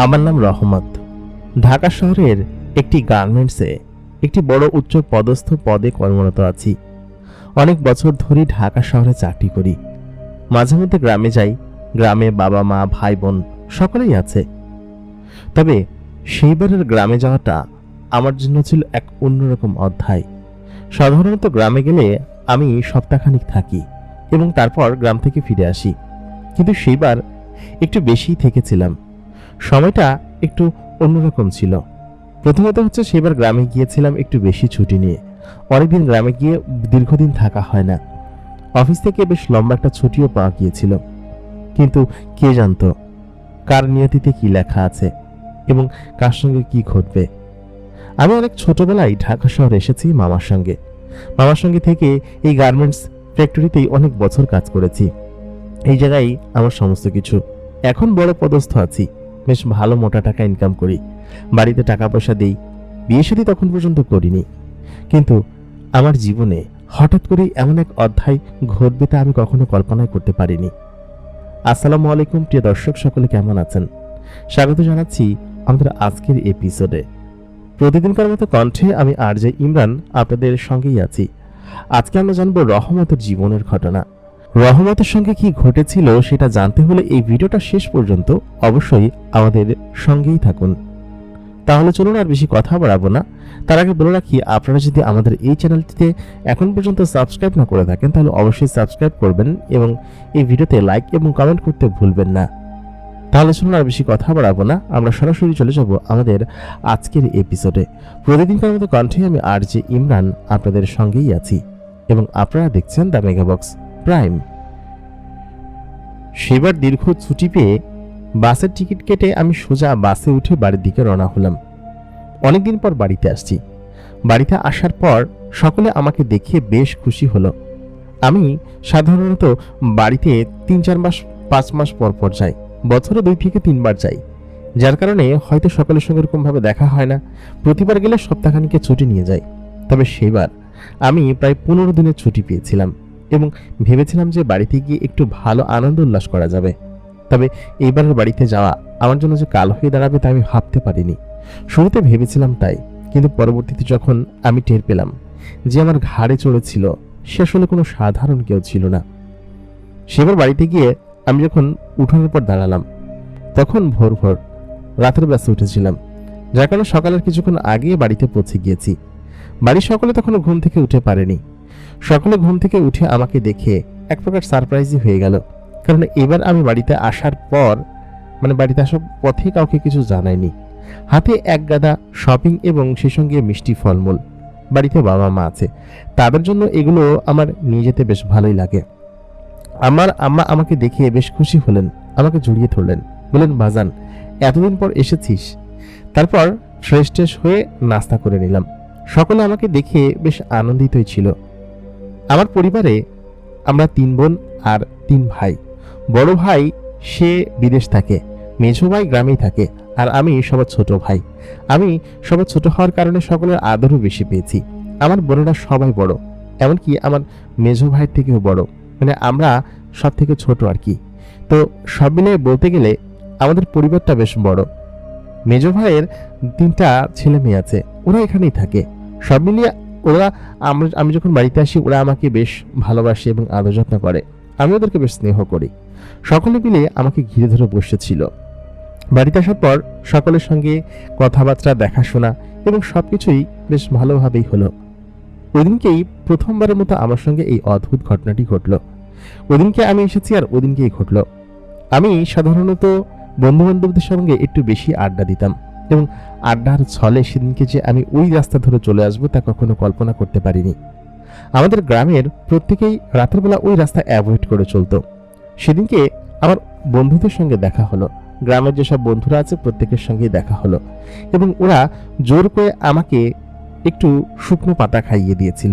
আমার নাম রহমত। ঢাকা শহরের একটি গার্মেন্টসে একটি বড় উচ্চ পদস্থ পদে কর্মরত আছি। অনেক বছর ধরে ঢাকা শহরে চাকরি করি। মাঝে মধ্যে গ্রামে যাই। গ্রামে বাবা মা ভাই বোন সকলেই আছে। তবে সেইবারের গ্রামে যাওয়াটা আমার জন্য ছিল এক অন্যরকম অধ্যায়। সাধারণত গ্রামে গেলে আমি সপ্তাহখানিক থাকি এবং তারপর গ্রাম থেকে ফিরে আসি, কিন্তু সেইবার একটু বেশিই থেকেছিলাম। সময়টা একটু অন্যরকম ছিল। প্রথমত হচ্ছে সেবার গ্রামে গিয়েছিলাম একটু বেশি ছুটি নিয়ে। অনেকদিন গ্রামে গিয়ে দীর্ঘদিন থাকা হয় না। অফিস থেকে বেশ লম্বা একটা ছুটিও পাওয়া গিয়েছিল, কিন্তু কে জানতো কার নিয়তিতে কি লেখা আছে এবং কার সঙ্গে কি ঘটবে। আমি অনেক ছোটবেলায় ঢাকা শহরে এসেছি মামার সঙ্গে থেকে এই গার্মেন্টস ফ্যাক্টরিতেই অনেক বছর কাজ করেছি। এই জায়গায় আমার সমস্ত কিছু। এখন বড় পদস্থ আছি, বেশ ভালো মোটা টাকা ইনকাম করি, বাড়িতে টাকা পয়সা দিই। বিয়ে শাদী তখন পর্যন্ত করিনি, কিন্তু আমার জীবনে হঠাৎ করেই এমন এক অধ্যায় ঘটবে তা আমি কখনো কল্পনাই করতে পারিনি। আসসালামু আলাইকুম প্রিয় দর্শক, সকলে কেমন আছেন? স্বাগত জানাচ্ছি আমাদের আজকের এপিসোডে। প্রতিদিনকার মতো কণ্ঠে আমি আরজে ইমরান আপনাদের সঙ্গেই আছি। আজকে আমরা জানবো রহমতের জীবনের ঘটনা। রহমতের সঙ্গে কি ঘটেছিল সেটা জানতে হলে এই ভিডিওটা শেষ পর্যন্ত অবশ্যই আমাদের সঙ্গেই থাকুন। তাহলে চলুন আর বেশি কথা বাড়াবো না। তার আগে বলে রাখি, আপনারা যদি আমাদের এই চ্যানেলটিতে এখন পর্যন্ত সাবস্ক্রাইব না করে থাকেন তাহলে অবশ্যই সাবস্ক্রাইব করবেন এবং এই ভিডিওতে লাইক এবং কমেন্ট করতে ভুলবেন না। তাহলে চলুন আর বেশি কথা বাড়াবো না, আমরা সরাসরি চলে যাব আমাদের আজকের এপিসোডে। প্রতিদিনকার মতো কণ্ঠে আমি আরজে ইমরান আপনাদের সঙ্গেই আছি এবং আপনারা দেখছেন দ্য মেগা বক্স প্রাইম। সেবার দীর্ঘ ছুটি পেয়ে বাসের টিকিট কেটে আমি সোজা বাসে উঠে বাড়ির দিকে রওনা হলাম। অনেকদিন পর বাড়িতে আসছি। বাড়িতে আসার পর সকলে আমাকে দেখে বেশ খুশি হলো। আমি সাধারণত বাড়িতে 3-4 মাস 5 মাস পর পর যাই, বছরে 2 থেকে 3 বার যাই, যার কারণে হয়তো সকলের সঙ্গে এরকমভাবে দেখা হয় না। প্রতিবার গেলে সপ্তাহখানিকে ছুটি নিয়ে যাই। তবে সেইবার আমি প্রায় 15 দিনের ছুটি পেয়েছিলাম এবং ভেবেছিলাম যে বাড়িতে গিয়ে একটু ভালো আনন্দ উল্লাস করা যাবে। তবে এইবারের বাড়িতে যাওয়া আমার জন্য যে কাল হয়ে দাঁড়াবে তা আমি ভাবতে পারিনি। শুরুতে ভেবেছিলাম তাই, কিন্তু পরবর্তীতে যখন আমি টের পেলাম যে আমার ঘাড়ে চড়েছিল সে আসলে কোনো সাধারণ কেউ ছিল না। সেবার বাড়িতে গিয়ে আমি যখন উঠোনের পর দাঁড়ালাম তখন ভোর রাতের বেলা উঠেছিলাম, যার কারণে সকালের কিছুক্ষণ আগে বাড়িতে পৌঁছে গিয়েছি। বাড়ির সকলে তখনও ঘুম থেকে উঠে পারেনি। সকলে ঘুম থেকে উঠে আমাকে দেখে এক প্রকার সারপ্রাইজই হয়ে গেল, কারণ এবার আমি বাড়িতে আসার পর বাড়িতে আসার পথে কাউকে কিছু জানাইনি। হাতে এক গাদা শপিং এবং সেই সঙ্গে মিষ্টি ফলমূল। বাড়িতে বাবা মা আছে, তাদের জন্য এগুলো আমার নিয়ে যেতে বেশ ভালোই লাগে। আমার আম্মা আমাকে দেখে বেশ খুশি হলেন, আমাকে জড়িয়ে ধরলেন, বললেন, বাজান এতদিন পর এসেছিস। তারপর ফ্রেশ হয়ে নাস্তা করে নিলাম। সকলে আমাকে দেখে বেশ আনন্দিতই ছিল। আমার পরিবারে আমরা 3 বোন আর 3 ভাই। বড় ভাই সে বিদেশ থাকে, মেঝো ভাই গ্রামেই থাকে, আর আমি সবার ছোট ভাই। আমি সবার ছোট হওয়ার কারণে সকলের আদরও বেশি পেয়েছি। আমার বোনেরা সবাই বড়, এমনকি আমার মেঝো ভাইয়ের থেকেও বড়, আমরা সব থেকে ছোট আর কি। তো সব মিলে বলতে গেলে আমাদের পরিবারটা বেশ বড়। মেজো ভাইয়ের 3টা ছেলে মেয়ে আছে, ওরা এখানেই থাকে। সব মিলিয়ে আমি যখন বাড়িতে আসি ওরা আমাকে বেশ ভালোবাসে এবং আদর যত্ন করে, আমি ওদেরকে বেশ স্নেহ করি। সকলে মিলে আমাকে ঘিরে ধরে বসেছিল। বাড়িতে আসার পর সকলের সঙ্গে কথাবার্তা, দেখাশোনা এবং সবকিছুই বেশ ভালোভাবেই হলো। ওদিনকেই প্রথমবারের মতো আমার সঙ্গে এই অদ্ভুত ঘটনাটি ঘটলো। ওদিনকে আমি এসেছি আর ওদিনকেই ঘটলো। আমি সাধারণত বন্ধু বান্ধবদের সঙ্গে একটু বেশি আড্ডা দিতাম এবং আড্ডার ছলে সেদিনকে যে আমি ওই রাস্তা ধরে চলে আসবো তা কখনো কল্পনা করতে পারিনি। আমাদের গ্রামের প্রত্যেকেই রাতের বেলা ওই রাস্তা অ্যাভয়েড করে চলতো। সেদিনকে আমার বন্ধুদের সঙ্গে দেখা হলো। গ্রামের যেসব বন্ধুরা আছে প্রত্যেকের সঙ্গেই দেখা হলো এবং ওরা জোর করে আমাকে একটু শুকনো পাতা খাইয়ে দিয়েছিল।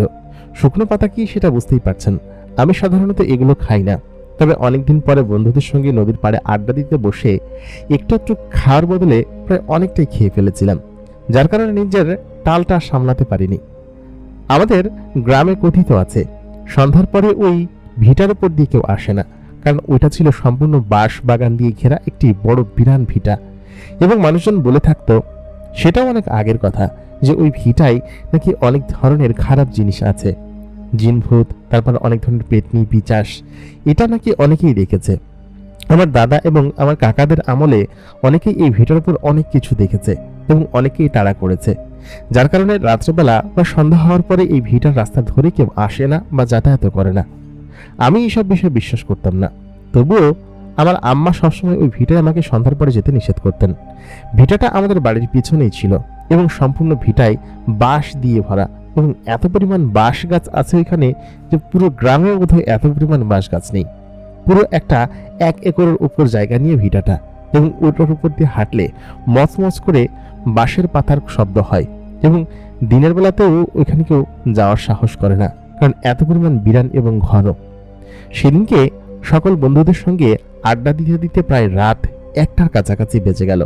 শুকনো পাতা কি সেটা বুঝতেই পারছেন, আমি সাধারণত এগুলো খাই না। তবে অনেকদিন পরে বন্ধুদের সঙ্গে নদীর পাড়ে আড্ডা দিতে বসে একটু একটু খাওয়ার বদলে প্রায় অনেকটাই খেয়ে ফেলেছিলাম, যার কারণে নিজের টালটা সামলাতে পারিনি। আমাদের গ্রামে কথিত আছে, সন্ধ্যার পরে ওই ভিটার উপর দিয়ে কেউ আসে না, কারণ ওইটা ছিল সম্পূর্ণ বাঁশ বাগান দিয়ে ঘেরা একটি বড় বিরান ভিটা এবং মানুষজন বলে থাকতো, সেটাও অনেক আগের কথা, যে ওই ভিটায় নাকি অনেক ধরনের খারাপ জিনিস আছে, জিন ভূত, তারপর অনেক ধরনের পেতনি পিচাস, এটা নাকি অনেকেই দেখেছে। আমার দাদা এবং আমার কাকাদের আমলে অনেকেই এই ভিটার উপর অনেক কিছু দেখেছে এবং অনেকেই তাড়া করেছে, যার কারণে রাত্রেবেলা বা সন্ধ্যা হওয়ার পরে এই ভিটার রাস্তা ধরে কেউ আসে না বা যাতায়াত করে না। আমি এইসব বিষয়ে বিশ্বাস করতাম না, তবুও আমার আম্মা সবসময় ওই ভিটায় আমাকে সন্ধ্যার পরে যেতে নিষেধ করতেন। ভিটাটা আমাদের বাড়ির পিছনেই ছিল এবং সম্পূর্ণ ভিটায় বাঁশ দিয়ে ভরা, এবং এত পরিমাণ বাঁশ গাছ আছে ওইখানে যে পুরো গ্রামে বোধহয় এত পরিমাণ বাঁশ গাছ নেই। পুরো একটা 1 একরের উপর জায়গা নিয়ে ভিটাটা, এবং ওটার উপর দিয়ে হাঁটলে মচমচ করে বাঁশের পাতার শব্দ হয়, এবং দিনের বেলাতেও ওইখানে কেউ যাওয়ার সাহস করে না, কারণ এত পরিমাণ বিরান এবং ঘন। সেদিনকে সকল বন্ধুদের সঙ্গে আড্ডা দিতে দিতে প্রায় রাত 1টার কাছাকাছি বেজে গেল।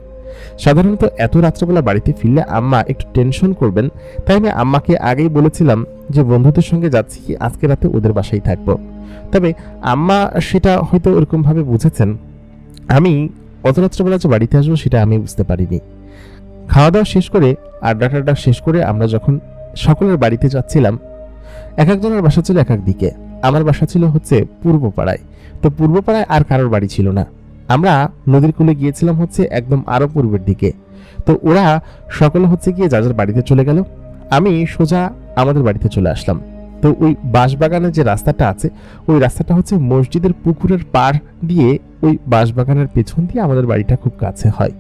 সাধারণত এত রাত্রেবেলা বাড়িতে ফিরলে আম্মা একটু টেনশন করবেন, তাই আমি আম্মাকে আগেই বলেছিলাম যে বন্ধুদের সঙ্গে যাচ্ছি, কি আজকে রাতে ওদের বাসায় থাকবো। তবে আম্মা সেটা হয়তো ওরকম ভাবে বুঝেছেন, আমি অত রাত্রেবেলা যে বাড়িতে আসবো সেটা আমি বুঝতে পারিনি। খাওয়া দাওয়া শেষ করে, আড্ডা টাড্ডা শেষ করে আমরা যখন সকলের বাড়িতে যাচ্ছিলাম, এক একজনের বাসা ছিল এক এক দিকে। আমার বাসা ছিল হচ্ছে পূর্ব পাড়ায়, তো পূর্ব পাড়ায় আর কারোর বাড়ি ছিল না। আমরা নদীর কূলে গিয়েছিলাম হচ্ছে একদম আরো পূর্বের দিকে। তো ওরা সকলে হচ্ছে গিয়ে যার যার বাড়িতে চলে গেল, আমি সোজা আমাদের বাড়িতে চলে আসলাম। তো ওই বাঁশবাগানের যে রাস্তাটা আছে, ওই রাস্তাটা হচ্ছে মসজিদের পুকুরের পাড় দিয়ে, ওই বাঁশবাগানের পেছন দিয়ে আমাদের বাড়িটা খুব কাছে হয়।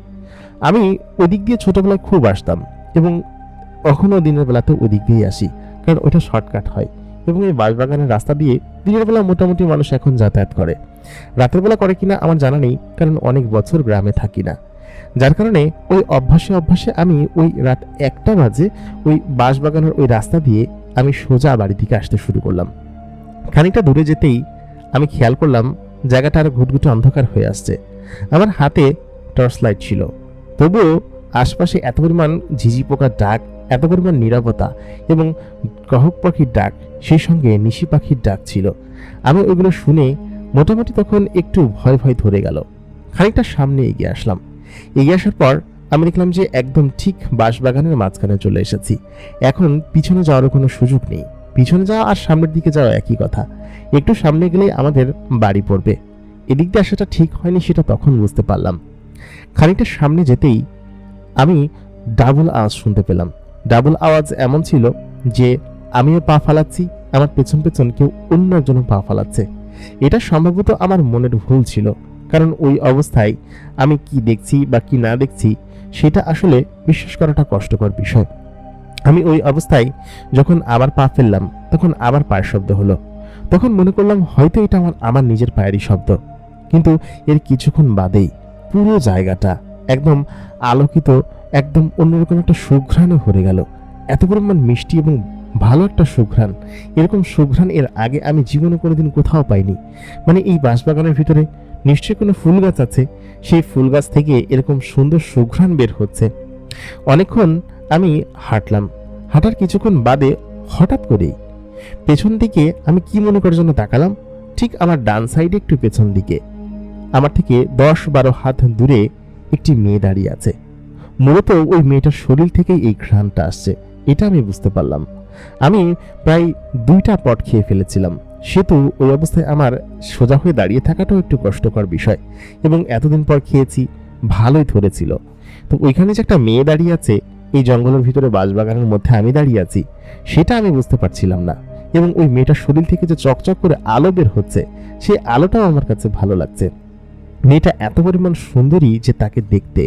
আমি ওদিক দিয়ে ছোটবেলায় খুব আসতাম, এবং কখনো দিনের বেলাতে ওদিক দিয়েই আসি, কারণ ওইটা শর্টকাট হয়। এবং এই বাঁশবাগানের রাস্তা দিয়ে দিনের বেলা মোটামুটি মানুষ এখন যাতায়াত করে, রাতের বেলা করে কিনা আমার জানা নেই, কারণ অনেক বছর গ্রামে থাকি না, যার কারণে ওই অভ্যাসে আমি ওই রাত 1টা বাজে ওই বাঁশবাগানের ওই রাস্তা দিয়ে আমি সোজা বাড়ি থেকে আসতে শুরু করলাম। খানিকটা দূরে যেতেই আমি খেয়াল করলাম জায়গাটা আরো ঘুটঘুটে অন্ধকার হয়ে আসছে। আমার হাতে টর্চ লাইট ছিল, তবুও আশপাশে এত পরিমাণ ঝিঝি পোকার ডাক, এত পরিমাণ নীরবতা এবং গ্রহক পাখির ডাক, সেই সঙ্গে নিশি পাখির ডাক ছিল। আমি ওইগুলো শুনে মোটামুটি তখন একটু ভয় ভয় ধরে গেল। খানিকটা সামনে এগিয়ে আসলাম। এগিয়ে আসার পর আমি দেখলাম যে একদম ঠিক বাঁশবাগানের মাঝখানে চলে এসেছি। এখন পিছনে যাওয়ার কোনো সুযোগ নেই, পিছনে যাওয়া আর সামনের দিকে যাওয়া একই কথা। একটু সামনে গেলেই আমাদের বাড়ি পড়বে। এদিক দিয়ে আসাটা ঠিক হয়নি সেটা তখন বুঝতে পারলাম। খানিকটা সামনে যেতেই আমি ডাবল আওয়াজ শুনতে পেলাম। ডাবল আওয়াজ এমন ছিল যে আমিও পা ফালাচ্ছি, আমার পেছন পেছন কেউ অন্য একজনও পা ফালাচ্ছে। এটা সম্ভবত আমার মনের ভুল ছিল, কারণ ওই অবস্থায় আমি কি দেখছি বা কি না দেখছি সেটা আসলে বিশ্বাস করাটা কষ্টকর বিষয়। আমি ওই অবস্থায় যখন আবার পা ফেললাম, তখন আবার পায়ের শব্দ হলো। তখন মনে করলাম হয়তো এটা আমার নিজের পায়েরই শব্দ, কিন্তু এর কিছুক্ষণ বাদেই পুরো জায়গাটা একদম আলোকিত, একদম অন্যরকম একটা সুঘ্রাণে ভরে গেল। এত পরিমাণ মিষ্টি এবং ভালো একটা সুঘ্রাণ, এরকম সুঘ্রাণ এর আগে আমি জীবনে কোনোদিন কোথাও পাইনি। মানে এই বাঁশবাগানের ভিতরে নিশ্চয়ই কোনো ফুল গাছ আছে, সেই ফুল গাছ থেকে এরকম সুন্দর সুঘ্রাণ বের হচ্ছে। অনেকক্ষণ আমি হাঁটলাম, হাঁটার কিছুক্ষণ বাদে হঠাৎ করেই পেছন দিকে আমি কি মনে করার জন্য তাকালাম, ঠিক আমার ডান সাইডে একটু পেছন দিকে আমার থেকে 10-12 হাত দূরে একটি মেয়ে দাঁড়িয়ে আছে। মূলত ওই মেয়েটার শরীর থেকেই এই ঘ্রাণটা আসছে, এটা আমি বুঝতে পারলাম। আমি প্রায় 2টা পট খেয়ে ফেলেছিলাম, সেতু ওই অবস্থায় আমার সোজা হয়ে দাঁড়িয়ে থাকাটাও একটু কষ্টকর বিষয়, এবং এতদিন পর খেয়েছি, ভালোই ধরেছিল। তো ওইখানে যে একটা মেয়ে দাঁড়িয়ে আছে, এই জঙ্গলের ভিতরে বাঁশবাগানের মধ্যে আমি দাঁড়িয়ে আছি, সেটা আমি বুঝতে পারছিলাম না। এবং ওই মেয়েটার শরীর থেকে যে চকচক করে আলো বের হচ্ছে, সেই আলোটাও আমার কাছে ভালো লাগছে। মেয়েটা এত পরিমাণ সুন্দরী যে তাকে দেখতে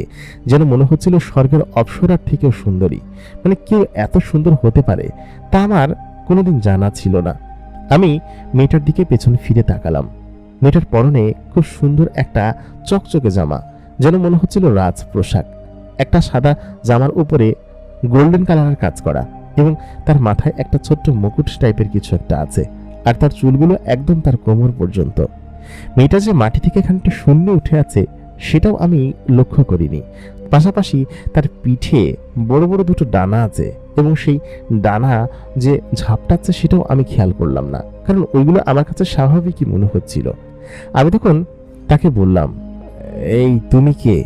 যেন মনে হচ্ছিল স্বর্গের অপ্সরার থেকেও সুন্দরী। মানে কেউ এত সুন্দর হতে পারে তা আমার কোনোদিন জানা ছিল না। আমি মেয়েটার দিকে পেছনে ফিরে তাকালাম। মেয়েটার পরনে খুব সুন্দর একটা চকচকে জামা, যেন মনে হচ্ছিল রাজপ্রসাদ। একটা সাদা জামার উপরে গোল্ডেন কালারের কাজ করা, এবং তার মাথায় একটা ছোট্ট মুকুট টাইপের কিছু একটা আছে, আর তার চুলগুলো একদম তার কোমর পর্যন্ত। মেয়েটা যে মাটি থেকে খানিকটা শূন্য উঠে আছে সেটাও আমি লক্ষ্য করিনি। পাশাপাশি তার পিঠে বড় বড় 2টো ডানা আছে, এবং সেই ডানা যে ঝাপটাচ্ছে সেটাও আমি খেয়াল করলাম না, কারণ ওইগুলো আমার কাছে স্বাভাবিকই মনে হচ্ছিল। আমি তখন তাকে বললাম, এই তুমি কে?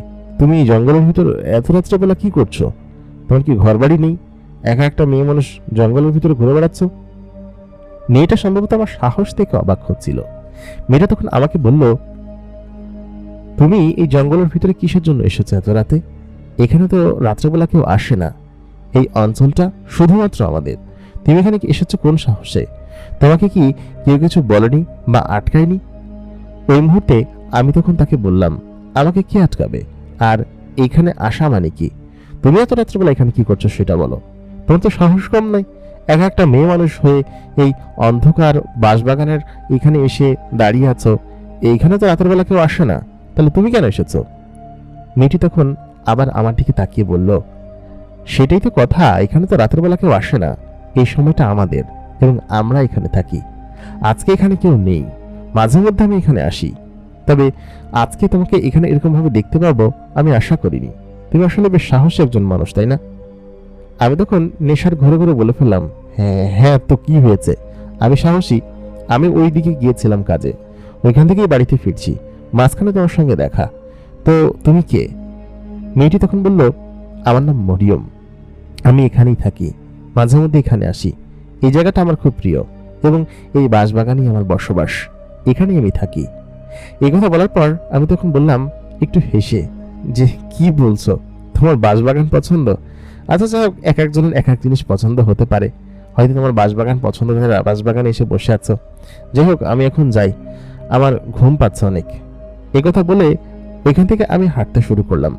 তুমি এই জঙ্গলের ভিতর এত রাত্রেবেলা কি করছো? তোমার কি ঘর বাড়ি নেই? একা একটা মেয়ে মানুষ জঙ্গলের ভিতরে ঘুরে বেড়াচ্ছ? মেয়েটা সম্ভবত আমার সাহস থেকে অবাক হচ্ছিল। মেয়েটা তখন আমাকে বলল, তুমি এই জঙ্গলের ভিতরে কিসের জন্য এসেছো এত রাতে? এখানে তো রাত্রেবেলা কেউ আসে না। এই অঞ্চলটা শুধুমাত্র আমাদের। তুমি এখানে এসেছো কোন সাহসে? তোমাকে কি কেউ কিছু বলেনি বা আটকায়নি? ওই মুহূর্তে আমি তখন তাকে বললাম, আমাকে কে আটকাবে? আর এখানে আসা মানে কি? তুমি এত রাত্রেবেলা এখানে কি করছো সেটা বলো। তোমার তো সাহস কম নাই। একা একটা মেয়ে মানুষ হয়ে এই অন্ধকার বাঁশবাগানের এখানে এসে দাঁড়িয়ে আছো। এইখানে তো রাতের বেলা কেউ আসে না, তাহলে তুমি কেন এসেছো? মেয়েটি তখন আবার আমার দিকে তাকিয়ে বলল, সেটাই তো কথা, এখানে তো রাতের বেলা কেউ আসে না। এই সময়টা আমাদের এবং আমরা এখানে থাকি। আজকে এখানে কেউ নেই, মাঝে মধ্যে আমি এখানে আসি। তবে আজকে তোমাকে এখানে এরকম ভাবে দেখতে পাবো আমি আশা করিনি। তুমি আসলে বেশ সাহসী একজন মানুষ, তাই না? আমি তখন নেশার ঘরে ঘরে বলে ফেললাম, হ্যাঁ হ্যাঁ, তো কি হয়েছে? আমি সাহসী। আমি ওই দিকে গিয়েছিলাম কাজে, ওইখান থেকেই বাড়িতে ফিরছি, মাঝখানে তোমার সঙ্গে দেখা। তো তুমি কে? মেয়েটি তখন বলল, আমার নাম মরিয়ম। আমি এখানেই থাকি, মাঝে মধ্যে এখানে আসি। এই জায়গাটা আমার খুব প্রিয় এবং এই বাঁশবাগানেই আমার বসবাস। এখানেই আমি থাকি। এই কথা বলার পর আমি তখন বললাম একটু হেসে, যে কি বলছো, তোমার বাঁশবাগান পছন্দ? আচ্ছা আচ্ছা, এক একজনের এক এক জিনিস পছন্দ হতে পারে। হয়তো তোমার বাঁশবাগান পছন্দ হয়ে বাঁশবাগানে এসে বসে আছো। যাই হোক, আমি এখন যাই, আমার ঘুম পাচ্ছে অনেক। এই কথা বলে ওইখান থেকে আমি হাঁটতে শুরু করলাম।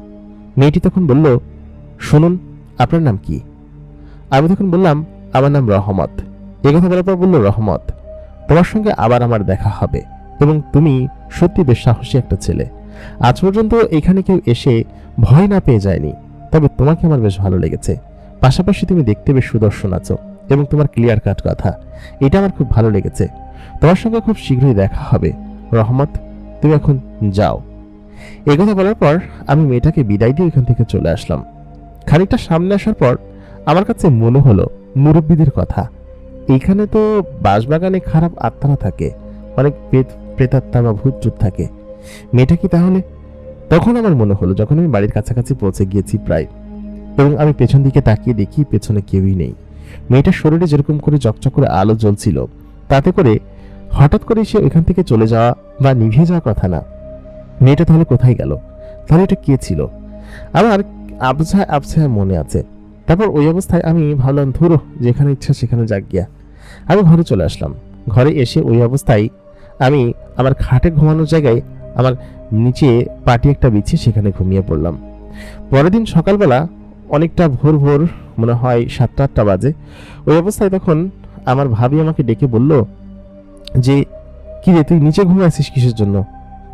মেয়েটি তখন বলল, শুনুন, আপনার নাম কি? আমি তখন বললাম, আমার নাম রহমত। এই কথা বলার পর বলল, রহমত, তোমার সঙ্গে আবার আমার দেখা হবে এবং তুমি সত্যি বেশ সাহসী একটা ছেলে। আজ পর্যন্ত এখানে কেউ এসে ভয় না পেয়ে যায়নি। তবে তোমাকে আমার বেশ ভালো লেগেছে। পাশাপাশি তুমি দেখতে বেশ সুদর্শন আছো এবং তোমার ক্লিয়ার কাট কথা, এটা আমার খুব ভালো লেগেছে। তোমার সঙ্গে খুব শীঘ্রই দেখা হবে। রহমত, তুমি এখন যাও। এই কথা বলার পর আমি মেয়েটাকে বিদায় দিয়ে ওইখান থেকে চলে আসলাম। খানিকটা সামনে আসার পর আমার কাছে মনে হলো মুরব্বীদের কথা। এইখানে তো বাঁশবাগানে খারাপ আত্মারা থাকে, অনেক প্রেতাত্মা বা ভূত থাকে। মেয়েটা কি তাহলে? তখন আমার মনে হলো, যখন আমি বাড়ির কাছাকাছি পৌঁছে গিয়েছি প্রায়, এবং আমি পেছন দিকে তাকিয়ে দেখি পেছনে কেউই নেই। মেয়েটার শরীরে যেরকম করে চকচক করে আলো জ্বলছিল, তাতে করে হঠাৎ করে সে ওইখান থেকে চলে যাওয়া বা নিভে যাওয়ার কথা না। মেয়েটা তাহলে কোথায় গেল? তাহলে এটা কে ছিল? আমার আবছায় আবছায় মনে আছে। তারপর ওই অবস্থায় আমি ভাবলাম, ধুরো, যেখানে ইচ্ছা সেখানে যাক গিয়া। আমি ঘরে চলে আসলাম। ঘরে এসে ওই অবস্থায় আমি আমার খাটে ঘুমানোর জায়গায় আমার নিচে পাটি একটা বিছিয়ে সেখানে ঘুমিয়ে পড়লাম। পরের দিন সকালবেলা অনেকটা ভোর ভোর, মনে হয় 7-8টা বাজে, ওই অবস্থায় তখন আমার ভাবি আমাকে ডেকে বলল যে, কি রে, তুই নিচে ঘুমিয়ে আছিস কিসের জন্য?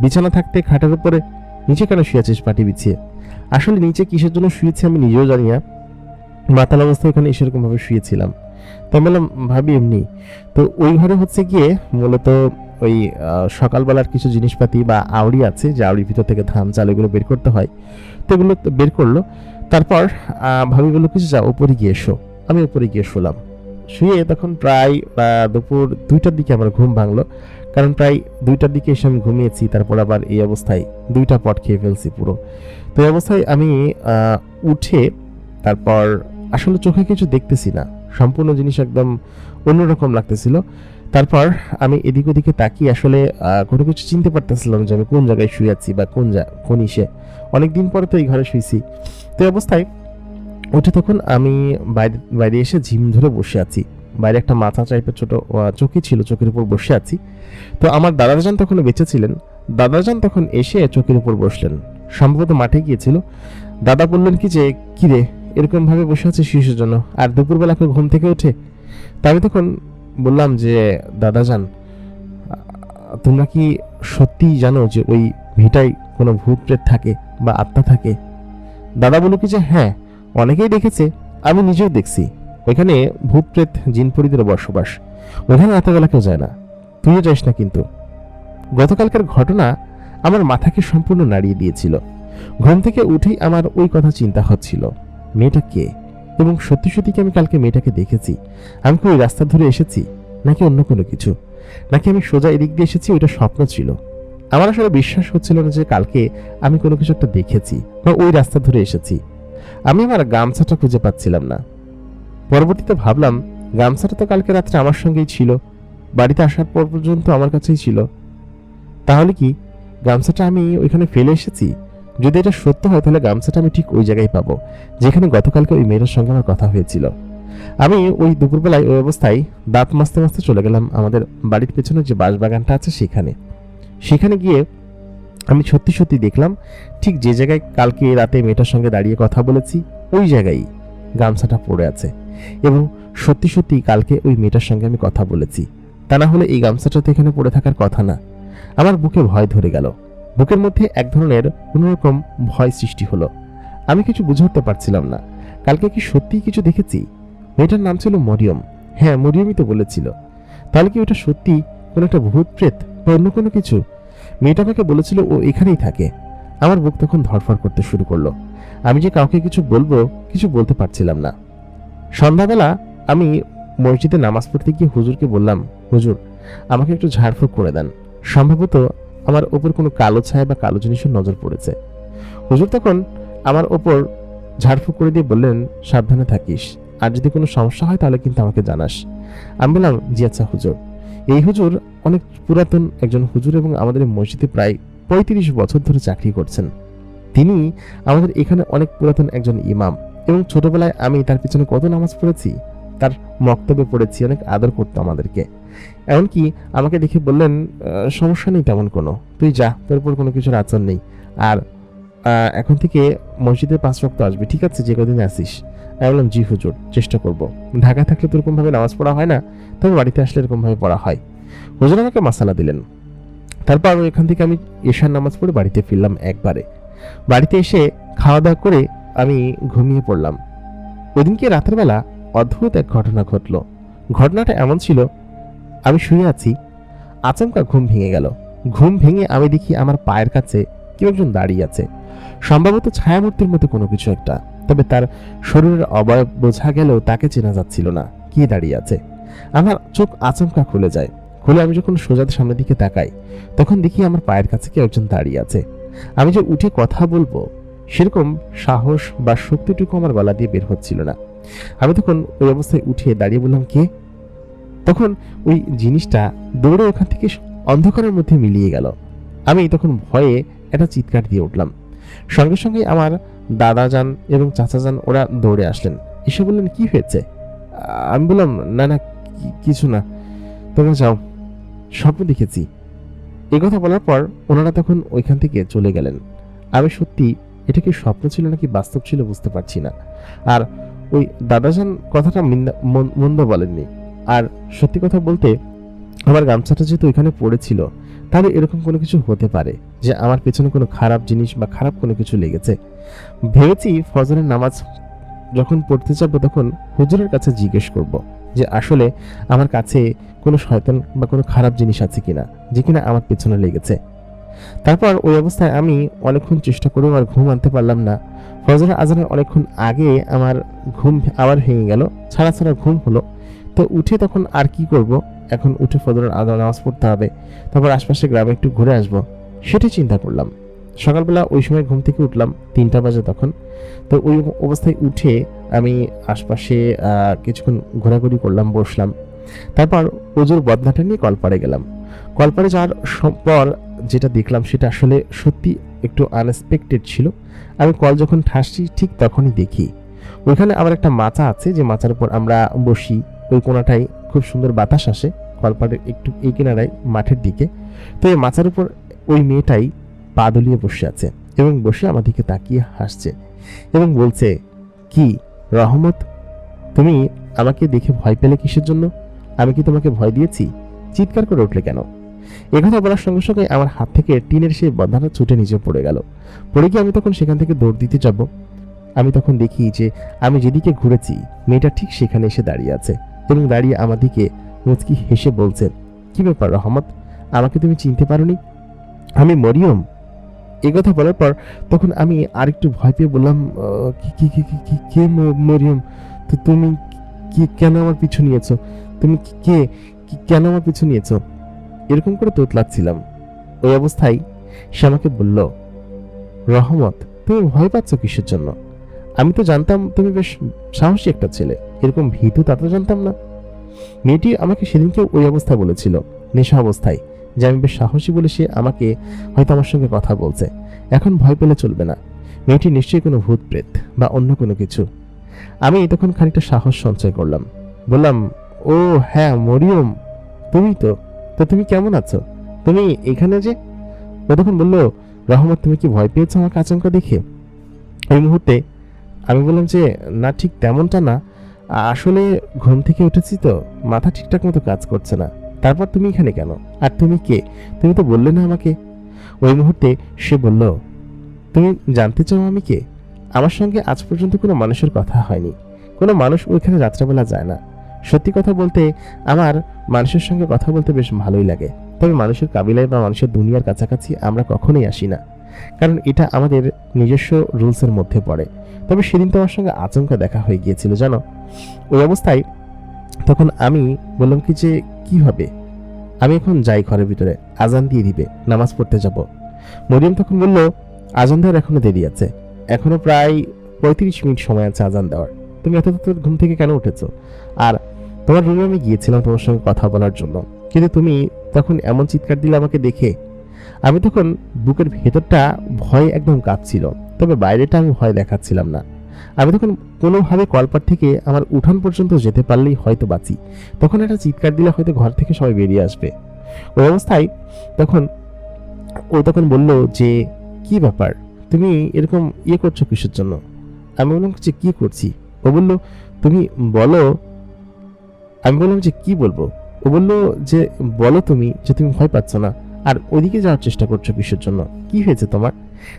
বিছানা থাকতে খাটের উপরে নিচে কেন শুয়ে আছিস পাটি বিছিয়ে? আসলে নিচে কিসের জন্য শুয়েছি আমি নিজেও জানি না। মাতাল অবস্থায় ওখানে সেরকম ভাবে শুয়েছিলাম। তো আমি বললাম, ভাবি এমনি। তো ওই ঘরে হচ্ছে গিয়ে মূলত ওই সকালবেলার কিছু জিনিসপাতি বা আউড়ি আছে, যে আউড়ির ভিতর থেকে ধান চাল এগুলো বের করতে হয়। তো এগুলো বের করলো। তারপর ভাবি বললো, কিছু যাও উপরে গিয়ে এসো। আমি উপরে গিয়ে শুলাম। শুয়ে তখন প্রায় দুপুর 2টার দিকে আমার ঘুম ভাঙলো, কারণ প্রায় 2টার দিকে এসে আমি ঘুমিয়েছি। তারপর আবার এই অবস্থায় 2টা পট খেয়ে ফেলছি পুরো। তো এই অবস্থায় আমি উঠে, তারপর আসলে চোখে কিছু দেখতেছি না, সম্পূর্ণ জিনিস একদম অন্যরকম লাগতেছিল। তারপর আমি এদিক ওদিকে তাকিয়ে আসলে কোনো কিছু চিনতে পারতেছিলাম যে আমি কোন জায়গায় শুয়ে আছি বা কোন ইসে। অনেকদিন পরে তো এই ঘরে শুয়েছি। তো এই অবস্থায় উঠে তখন আমি বাইরে এসে ঝিম ধরে বসে আছি। বাইরে একটা মাথা টাইপের ছোট চৌকি ছিল, চৌকির উপর বসে আছি। তো আমার দাদাজান তখন বেঁচে ছিলেন। দাদাজান তখন এসে চৌকির উপর বসলেন, সম্ভবত মাঠে গিয়েছিল। দাদা বললেন কি যে, কি রে, এরকম ভাবে বসে আছে শিশুর জন্য, আর দুপুরবেলা কেউ ঘুম থেকে ওঠে? তা আমি তখন বললাম যে, দাদাজান, তোমরা কি সত্যি জানো যে ওই ভিটায় কোনো ভূত প্রেত থাকে বা আত্মা থাকে? দাদা বলল কি যে, হ্যাঁ, অনেকেই দেখেছে, আমি নিজেও দেখছি। ওইখানে ভূত প্রেত জিনপরিদের বসবাস। ওইখানে রাতেবেলা কেউ যায় না, তুইও যাস না। কিন্তু গতকালকার ঘটনা আমার মাথাকে সম্পূর্ণ নাড়িয়ে দিয়েছিল। ঘুম থেকে উঠেই আমার ওই কথা চিন্তা হচ্ছিল, মেয়েটা কে? এবং সত্যি সত্যি কি আমি কালকে মেয়েটাকে দেখেছি? আমি কি ওই রাস্তা ধরে এসেছি, নাকি অন্য কোনো কিছু? নাকি আমি সোজা এদিক দিয়ে এসেছি, ওইটা স্বপ্ন ছিল? আমার আসলে বিশ্বাস হচ্ছিল না যে কালকে আমি কোনো কিছু একটা দেখেছি বা ওই রাস্তা ধরে এসেছি। আমি আমার গামছাটা খুঁজে পাচ্ছিলাম না। পরবর্তীতে ভাবলাম, গামছাটা তো কালকে রাত্রে আমার সঙ্গেই ছিল, বাড়িতে আসার পর পর্যন্ত আমার কাছেই ছিল। তাহলে কি গামছাটা আমি ওইখানে ফেলে এসেছি? যদি এটা সত্য হয় তাহলে গামছাটা আমি ঠিক ওই জায়গায় পাবো যেখানে গতকালকে ওই মেয়েটার সঙ্গে আমার কথা হয়েছিল। আমি ওই দুপুরবেলায় ওই অবস্থায় দাঁত মাজতে মাজতে চলে গেলাম আমাদের বাড়ির পেছনে যে বাঁশবাগানটা আছে সেখানে। সেখানে গিয়ে আমি সত্যি সত্যি দেখলাম, ঠিক যে জায়গায় কালকে রাতে মেয়েটার সঙ্গে দাঁড়িয়ে কথা বলেছি ওই জায়গায় গামছাটা পড়ে আছে। এবং সত্যি সত্যি কালকে ওই মেয়েটার সঙ্গে আমি কথা বলেছি। তা না হলে এই গামছাটা তো এখানে পড়ে থাকার কথা না। আমার বুকে ভয় ধরে গেল। বুকের মধ্যে এক ধরনের কোনোরকম ভয় সৃষ্টি হলো। আমি কিছু বুঝে উঠতে পারছিলাম না, কালকে কি সত্যিই কিছু দেখেছি? মেয়েটার নাম ছিল মরিয়ম। হ্যাঁ, মরিয়মই তো বলেছিল। তাহলে কি ওটা সত্যি কোনো একটা ভূত প্রেত বা অন্য কোনো কিছু? মেয়েটা আমাকে বলেছিল ও এখানেই থাকে। আমার বুক তখন ধড়ফড় করতে শুরু করলো। আমি যে কাউকে কিছু বলবো, কিছু বলতে পারছিলাম না। সন্ধ্যাবেলা আমি মসজিদে নামাজ পড়তে গিয়ে হুজুরকে বললাম, হুজুর আমাকে একটু ঝাড়ফুঁক করে দেন, সম্ভবত আমার ওপর কোনো কালো ছায়া বা কালো জিনিসের নজর পড়েছে। হুজুর তখন আমার ওপর ঝাড়ফুঁক করে দিয়ে বললেন, সাবধানে থাকিস, আর যদি কোনো সমস্যা হয় তাহলে কিন্তু আমাকে জানাস। আমি বললাম, জি আচ্ছা হুজুর। এই হুজুর অনেক পুরাতন একজন হুজুর এবং আমাদের এই মসজিদে প্রায় ৩৫ বছর ধরে চাকরি করছেন। তিনি আমাদের এখানে অনেক পুরাতন একজন ইমাম এবং ছোটবেলায় আমি তার পিছনে কত নামাজ পড়েছি, তার মক্তবে পড়েছি, অনেক আদর করতো আমাদেরকে। এমনকি আমাকে দেখে বললেন, সমস্যা নেই তেমন কোনো, তুই যা, তোর উপর কোনো কিছুর আচরণ নেই। আর এখন থেকে মসজিদে ৫ ওয়াক্ত আসবি, ঠিক আছে, যে কদিন আসিস। আমি বললাম, জি হুজুর, চেষ্টা করব। ঢাকায় থাকলে তো এরকমভাবে নামাজ পড়া হয় না, তবে বাড়িতে আসলে এরকমভাবে পড়া হয়। হুজুর আমাকে মাসালা দিলেন। তারপর এখান থেকে আমি এশার নামাজ পড়ে বাড়িতে ফিরলাম একবারে। বাড়িতে এসে খাওয়া দাওয়া করে আমি ঘুমিয়ে পড়লাম। ওদিনকে রাতের বেলা অদ্ভুত এক ঘটনা ঘটল। ঘটনাটা এমন ছিল, আমি শুয়ে আছি, আচমকা ঘুম ভেঙে গেল। ঘুম ভেঙে আমি দেখি আমার পায়ের কাছে কেউ একজন দাঁড়িয়ে আছে, সম্ভবত ছায়ামূর্তির মতো কোনো কিছু একটা। তবে তার শরীরের অবয়ব বোঝা গেলেও তাকে চেনা যাচ্ছিল না কে দাঁড়িয়ে আছে। আমার চোখ আচমকা খুলে যায়। খুলে আমি যখন সোজা সামনের দিকে তাকাই, তখন দেখি আমার পায়ের কাছে কেউ একজন দাঁড়িয়ে আছে। আমি যে উঠে কথা বলবো সেরকম সাহস বা শক্তিটুকু আমার গলা দিয়ে বের হচ্ছিল না। আমি তখন ওই অবস্থায় উঠে দাঁড়িয়ে বললাম, কে? তখন ওই জিনিসটা দৌড়ে ওখান থেকে অন্ধকারের মধ্যে মিলিয়ে গেল। আমি তখন ভয়ে একটা চিৎকার দিয়ে উঠলাম। সঙ্গে সঙ্গে আমার দাদাজান এবং চাচাজান ওরা দৌড়ে আসলেন, এসে বললেন, কি হয়েছে? আমি বললাম, না না কিছু না, তোমরা যাও, স্বপ্ন দেখেছি। এই কথা বলার পর ওনারা তখন ওইখান থেকে চলে গেলেন। আমি সত্যি এটা কি স্বপ্ন ছিল নাকি বাস্তব ছিল বুঝতে পারছি না। আর ওই দাদাজান কথাটা মন্দ বলেননি। আর সত্যি কথা বলতে, আমার গামছাটা যেহেতু ওইখানে পড়েছিল, তাহলে এরকম কোনো কিছু হতে পারে যে আমার পেছনে কোনো খারাপ জিনিস বা খারাপ কোনো কিছু লেগেছে। ভেবেছি ফজরের নামাজ যখন পড়তে যাবো তখন হুজুরের কাছে জিজ্ঞেস করব যে আসলে আমার কাছে কোনো শয়তান বা কোনো খারাপ জিনিস আছে কিনা, যে কিনা আমার পেছনে লেগেছে। তারপর ওই অবস্থায় আমি অনেকক্ষণ চেষ্টা করেও আর ঘুম আনতে পারলাম না। ফজরের আজানের অনেকক্ষণ আগে আমার ঘুম আবার ভেঙে গেল, ছাড়া ছাড়া ঘুম হলো। তো উঠে তখন আর কি করব, এখন উঠে ফজরের আজান নামাজ পড়তে হবে, তারপর আশপাশে গ্রামে একটু ঘুরে আসবো, সেটাই চিন্তা করলাম। সকালবেলা ওই সময় ঘুম থেকে উঠলাম ৩টা বাজে তখন। তো ওই অবস্থায় উঠে আমি আশপাশে কিছুক্ষণ ঘোরাঘুরি করলাম, বসলাম। তারপর ওজোর বদনাটা নিয়ে কলপাড়ে গেলাম। কলপাড়ে যাওয়ার পর যেটা দেখলাম সেটা আসলে সত্যি একটু আনএক্সপেক্টেড ছিল। আমি কল যখন ঠাসছি ঠিক তখনই দেখি ওইখানে আমার একটা মাচা আছে, যে মাচার উপর আমরা বসি। ওই কোনাটাই খুব সুন্দর বাতাস আসে, কলপাড়ের একটু এই কিনারায় মাঠের দিকে। তো এই মাচার উপর ওই মেয়েটাই পা দুলিয়ে বসে আছে এবং বসে আমার দিকে তাকিয়ে হাসছে এবং বলছে, কি রহমত, তুমি আমাকে দেখে ভয় পেলে কিসের জন্য? আমি কি তোমাকে ভয় দিয়েছি? চিৎকার করে উঠলে কেন? একথা বলার সঙ্গে সঙ্গে আমার হাত থেকে টিনের সেই বন্ধনাটা ছুটে নিচে পড়ে গেল। পড়ে গিয়ে আমি তখন সেখান থেকে দৌড় দিতে যাব। আমি তখন দেখি যে আমি যেদিকে ঘুরেছি মেয়েটা ঠিক সেখানে এসে দাঁড়িয়ে আছে এবং দাঁড়িয়ে আমার দিকে মুচকি হেসে বলছে, কি ব্যাপার রহমত, আমাকে তুমি চিনতে পারোনি? আমি মরিয়ম। এই কথা বলার পর তখন আমি আরেকটু ভয় পেয়ে বললাম, কে মরিয়ম? তো তুমি কেন আমার পিছু নিয়েছো? তুমি কে, কেন আমার পিছু নিয়েছো? এরকম করে তোতলাচ্ছিলাম। ওই অবস্থায় সে আমাকে বলল, রহমত, তুমি ভয় পাচ্ছ কিসের জন্য? আমি তো জানতাম তুমি বেশ সাহসী একটা ছেলে, এরকম ভীতু তা তো জানতাম না। মেয়েটি আমাকে সেদিনকে ওই অবস্থায় বলেছিল, নেশা অবস্থায়, যে আমি বেশ সাহসী বলে সে আমাকে হয়তো আমার সঙ্গে কথা বলছে, এখন ভয় পেলে চলবে না। মেয়েটি নিশ্চয়ই কোনো ভূত প্রেত বা অন্য কোনো কিছু। আমি তখন খানিকটা সাহস সঞ্চয় করলাম, বললাম, ও হ্যাঁ মরিয়ম, তুমি তো তো তুমি কেমন আছো? তুমি এখানে যে? ও তখন বলল, রহমত, তুমি কি ভয় পেয়েছো আমাকে আচমকা দেখে? ওই মুহূর্তে আমি বললাম যে, না ঠিক তেমনটা না, আসলে ঘুম থেকে উঠেছি তো, মাথা ঠিকঠাক মতো কাজ করছে না। তারপর তুমি এখানে কেন? আর তুমি কে? তুমি তো বললে না আমাকে। ওই মুহূর্তে সে বলল, তুমি জানতে চাও আমি কে? আমার সঙ্গে আজ পর্যন্ত কোনো মানুষের কথা হয়নি, কোনো মানুষ ওইখানে রাত্রেবেলা যায় না। সত্যি কথা বলতে আমার মানুষের সঙ্গে কথা বলতে বেশ ভালোই লাগে, তবে মানুষের কাবিলায় বা মানুষের দুনিয়ার কাছাকাছি আমরা কখনোই আসি না, কারণ এটা আমাদের নিজস্ব রুলসের মধ্যে পড়ে। তবে সেদিন তোমার সঙ্গে আচমকা দেখা হয়ে গিয়েছিল জানো। ওই অবস্থায় তখন আমি বললাম কি যে, কি হবে? আমি এখন যাই ঘরের ভিতরে, আজান দিয়ে দিবে, নামাজ পড়তে যাব। মরিয়ম তখন বলল, আজান দেওয়ার এখনো দেরি আছে, এখনো প্রায় 35 মিনিট সময় আছে আজান দেওয়ার। তুমি এত ঘুম থেকে কেন উঠেছো? আর তোমার রুমে আমি গিয়েছিলাম তোমার সঙ্গে কথা বলার জন্য, কিন্তু তুমি তখন এমন চিৎকার দিলে আমাকে দেখে। আমি তখন বুকের ভেতরটা ভয় একদম কাঁপছিল, তবে বাইরেটা আমি ভয় দেখাচ্ছিলাম না। আমি তখন কোনোভাবে কলপার থেকে আমার উঠান পর্যন্ত যেতে পারলেই হয়তো বাঁচি, তখন একটা চিৎকার দিলে হয়তো ঘর থেকে সবাই বেরিয়ে আসবে। ওই অবস্থায় তখন তখন বলল যে, কি ব্যাপার, তুমি এরকম করছো কিসের জন্য? আমি বললাম যে, কি করছি? ও বলল, তুমি বলো। আমি বললাম যে, কি বলবো? ও বলল যে, বলো তুমি যে তুমি ভয় পাচ্ছ না, আর ওইদিকে যাওয়ার চেষ্টা করছো কিসের জন্য? কি হয়েছে তোমার?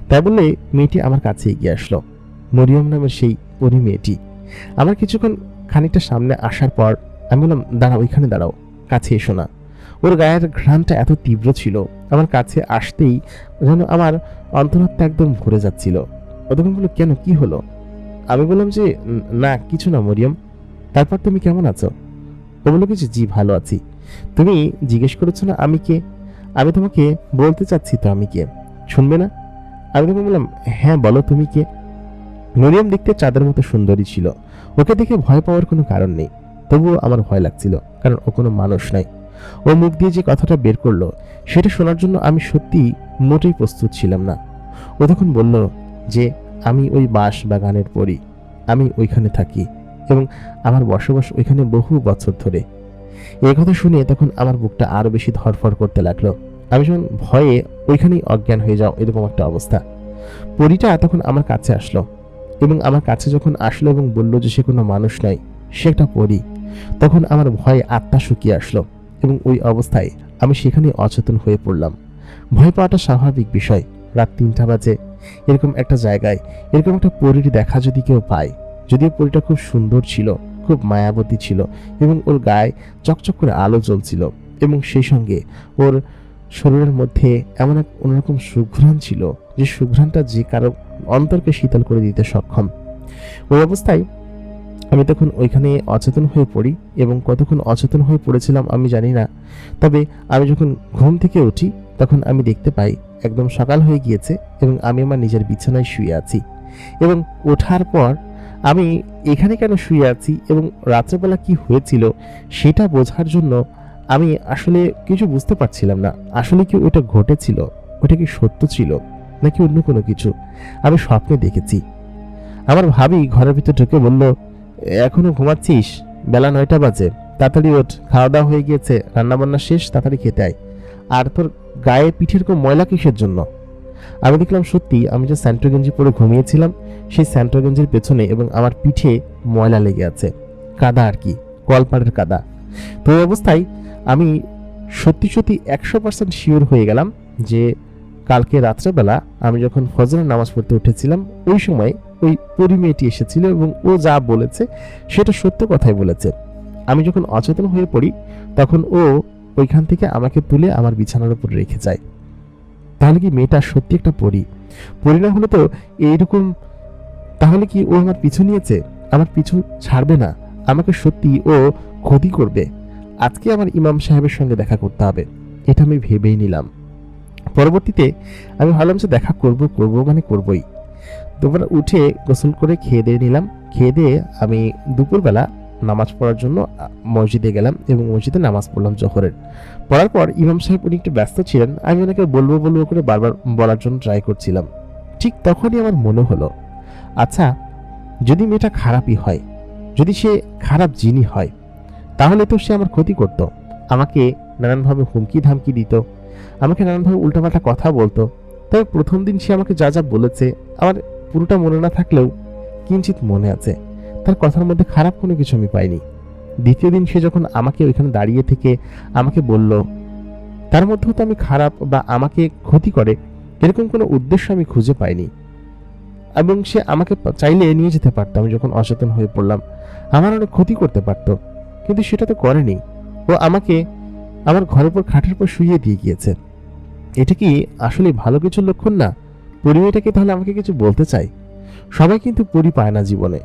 তাই বললে মেয়েটি আমার কাছে এগিয়ে আসলো, মরিয়ম নামের সেই পরি মেয়েটি। আমার কিছুক্ষণ খানিকটা সামনে আসার পর আমি বললাম, দাঁড়াও, ওইখানে দাঁড়াও, কাছে এসো না। ওর গায়ের ঘ্রাণটা এত তীব্র ছিল, আমার কাছে আসতেই যেন আমার অন্তরাত্মা একদম ভরে যাচ্ছিল। ও তখন বললো, কেন, কি হলো? আমি বললাম যে, না কিছু না মরিয়ম। তারপর তুমি কেমন আছো? ও বললো কি যে, জি ভালো আছি। তুমি জিজ্ঞেস করেছো না আমি কে? আমি তোমাকে বলতে চাচ্ছি তো আমি কে, শুনবে না? আমি তখন বললাম, হ্যাঁ বলো তুমি কে। মরিয়ম দেখতে চাঁদের মতো সুন্দরী ছিল, ওকে দেখে ভয় পাওয়ার কোনো কারণ নেই, তবুও আমার ভয় লাগছিল, কারণ ও কোনো মানুষ নাই। ও মুখ দিয়ে যে কথাটা বের করলো সেটা শোনার জন্য আমি সত্যি মোটেই প্রস্তুত ছিলাম না। ও তখন বলল যে, আমি ওই বাঁশ বাগানের পরি, আমি ওইখানে থাকি এবং আমার বসবাস ওইখানে বহু বছর ধরে। এই কথা শুনে তখন আমার বুকটা আরো বেশি ধরফর করতে লাগলো। আমি যখন ভয়ে ওইখানেই অজ্ঞান হয়ে যাও, এরকম একটা অবস্থা। পরীটা তখন আমার কাছে আসলো, এবং আমার কাছে যখন আসলো এবং বলল যে সে কোনো মানুষ নয়, সে একটা পরী, তখন আমার ভয়ে আত্মা শুকিয়ে আসলো, এবং ওই অবস্থায় আমি সেখানে অচেতন হয়ে পড়লাম। ভয় পাওয়াটা স্বাভাবিক বিষয়, রাত 3টা বাজে, এরকম একটা জায়গায় এরকম একটা পরীর দেখা যদি কেউ পায়, যদিও পরীটা খুব সুন্দর ছিল, খুব মায়াবতী ছিল, এবং ওর গায়ে চকচক করে আলো জ্বলছিল, এবং সেই সঙ্গে ওর শরীরের মধ্যে এমন এক অন্যরকম সুঘ্রাণ ছিল, যে সুঘ্রাণটা যে কারো অন্তরকে শীতল করে দিতে সক্ষম। ওই অবস্থায় আমি তখন ওইখানে অচেতন হয়ে পড়ি, এবং কতক্ষণ অচেতন হয়ে পড়েছিলাম আমি জানি না। তবে আমি যখন ঘুম থেকে উঠি তখন আমি দেখতে পাই একদম সকাল হয়ে গিয়েছে, এবং আমি আমার নিজের বিছানায় শুয়ে আছি। এবং ওঠার পর আমি এখানে কেন শুয়ে আছি এবং রাত্রেবেলা কি হয়েছিল সেটা বোঝার জন্য আমি আসলে কিছু বুঝতে পারছিলাম না। আসলে কি ওটা ঘটেছিল, ওটা কি সত্য ছিল, নাকি অন্য কোনো কিছু আমি স্বপ্নে দেখেছি? আমার ভাবি ঘরের ভিতর ঢুকে বলল, এখনো ঘুমাচ্ছিস? বেলা 9টা বাজে, তাড়াতাড়ি ওঠ, খাওয়া দাওয়া হয়ে গিয়েছে, রান্নাবান্না শেষ, তাড়াতাড়ি খেতে আয়। আর তোর গায়ে পিঠের কোনো ময়লা কিসের জন্য? আমি দেখলাম সত্যি আমি যে স্যান্টো গেঞ্জি পরে ঘুমিয়েছিলাম, সেই স্যান্টো গেঞ্জির পেছনে এবং আমার পিঠে ময়লা লেগে আছে, কাদা আর কি, কলপাড়ের কাদা। তো এই অবস্থায় আমি সত্যি সত্যি 100% শিওর হয়ে গেলাম যে কালকে রাত্রেবেলা আমি যখন ফজরের নামাজ পড়তে উঠেছিলাম, ওই সময় ওই পরি মেয়েটি এসেছিল, এবং ও যা বলেছে সেটা সত্য কথাই বলেছে। আমি যখন অচেতন হয়ে পড়ি তখন ও ওইখান থেকে আমাকে তুলে আমার বিছানার উপর রেখে যায়। তাহলে কি মেয়েটা সত্যি একটা পরি? পরি না হলে তো এইরকম, তাহলে কি ও আমার পিছু নিয়েছে, আমার পিছু ছাড়বে না, আমাকে সত্যি ও ক্ষতি করবে। আজকে আমার ইমাম সাহেবের সঙ্গে দেখা করতে হবে, এটা আমি ভেবেই নিলাম। পরবর্তীতে আমি ভাবলাম যে দেখা করব করব মানে করবই। দুপুর উঠে গোসল করে খেয়ে দিয়ে নিলাম। খেয়ে দিয়ে আমি দুপুরবেলা নামাজ পড়ার জন্য মসজিদে গেলাম এবং মসজিদে নামাজ পড়লাম জোহরের। পড়ার পর ইমাম সাহেব উনি একটু ব্যস্ত ছিলেন, আমি ওনাকে বলবো বলবো করে বারবার বলার জন্য ট্রাই করছিলাম। ঠিক তখনই আমার মনে হলো, আচ্ছা যদি মেয়েটা খারাপই হয়, যদি সে খারাপ জিনি হয়, তাহলে তো সে আমার ক্ষতি করত, আমাকে নানানভাবে হুমকি ধামকি দিত, আমাকে নানানভাবে উল্টাপাল্টা কথা বলতো। তবে প্রথম দিন সে আমাকে যা যা বলেছে আমার পুরোটা মনে না থাকলেও কিঞ্চিত মনে আছে। তার কথার মধ্যে খারাপ কোনো কিছু আমি পাইনি। দ্বিতীয় দিন সে যখন আমাকে ওইখানে দাঁড়িয়ে থেকে আমাকে বলল, তার মধ্যেও তো আমি খারাপ বা আমাকে ক্ষতি করে এরকম কোনো উদ্দেশ্য আমি খুঁজে পাইনি। এবং সে আমাকে চাইলে নিয়ে যেতে পারতো, আমি যখন অচেতন হয়ে পড়লাম আমার অনেক ক্ষতি করতে পারত, কিন্তু সেটা তো করেনি। ও আমাকে আমার ঘরের পর খাটের পর শুইয়ে দিয়ে গিয়েছে। এটা কি আসলে ভালো কিছুর লক্ষণ না? পরিমেয়টাকে তাহলে আমাকে কিছু বলতে চাই? সবাই কিন্তু পরি পায় না জীবনে।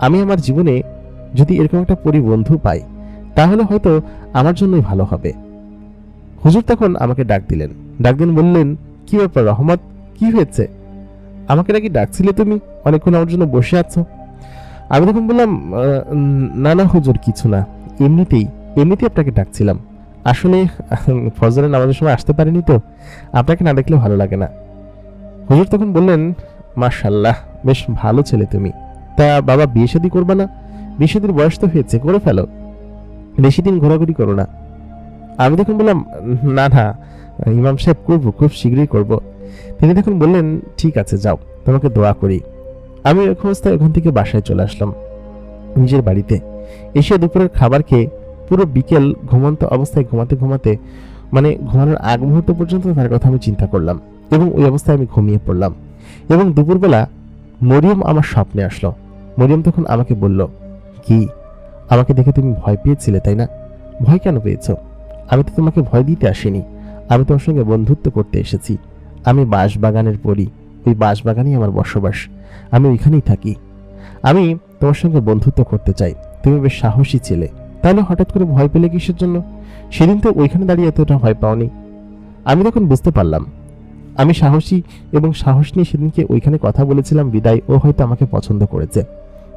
আমি আমার জীবনে যদি এরকম একটা পরি বন্ধু পাই তাহলে হয়তো আমার জন্যই ভালো হবে। হুজুর তখন আমাকে ডাক দিলেন, বললেন, কি ব্যাপার রহমত, কি হয়েছে? আমাকে নাকি ডাকছিলে তুমি? অনেকক্ষণ আমার জন্য বসে আছো। আমি তখন বললাম, না না হুজুর, কিছু না, এমনিতেই আপনাকে ডাকছিলাম। আসলে ফজরের নামাজের সময় আসতে পারিনি তো, আপনাকে না দেখলে ভালো লাগে না। হুজুর তখন বললেন, মাশাআল্লাহ, বেশ ভালো ছেলে তুমি। তা বাবা, বিয়ে শাদী করবে না? বিয়ে শাদীর বয়স তো হয়েছে, করে ফেলো, বেশি দিন ঘোরাঘুরি করো না। আমি তখন বললাম, না না ইমাম সাহেব, করবো, খুব শীঘ্রই করব। তিনি তখন বললেন, ঠিক আছে যাও, তোমাকে দোয়া করি। আমি ওই অবস্থায় ওখান থেকে বাসায় চলে আসলাম নিজের বাড়িতে। এসে দুপুরের খাবার খেয়ে পুরো বিকেল ঘুমন্ত অবস্থায় ঘুমাতে মানে ঘুমানোর আগ মুহূর্ত পর্যন্ত তার কথা আমি চিন্তা করলাম এবং ওই অবস্থায় আমি ঘুমিয়ে পড়লাম। এবং দুপুরবেলা মরিয়ম আমার স্বপ্নে আসলো। মরিয়ম তখন আমাকে বলল, কি, আমাকে দেখে তুমি ভয় পেয়েছিলে তাই না? ভয় কেন পেয়েছো? আমি তো তোমাকে ভয় দিতে আসিনি, আমি তোমার সঙ্গে বন্ধুত্ব করতে এসেছি। আমি বাঁশবাগানের পরি, ওই বাঁশবাগানেই আমার বসবাস, আমি ওইখানেই থাকি। আমি তোমার সঙ্গে বন্ধুত্ব করতে চাই, তুমি বেশ সাহসী ছিলে, তাহলে হঠাৎ করে ভয় পেলে কিসের জন্য? সেদিন তো ওইখানে দাঁড়িয়ে এতটা ভয় পাওনি। আমি তখন বুঝতে পারলাম আমি সাহসী এবং সাহস নিয়ে সেদিনকে ওইখানে কথা বলেছিলাম বিদায় ও হয়তো আমাকে পছন্দ করেছে।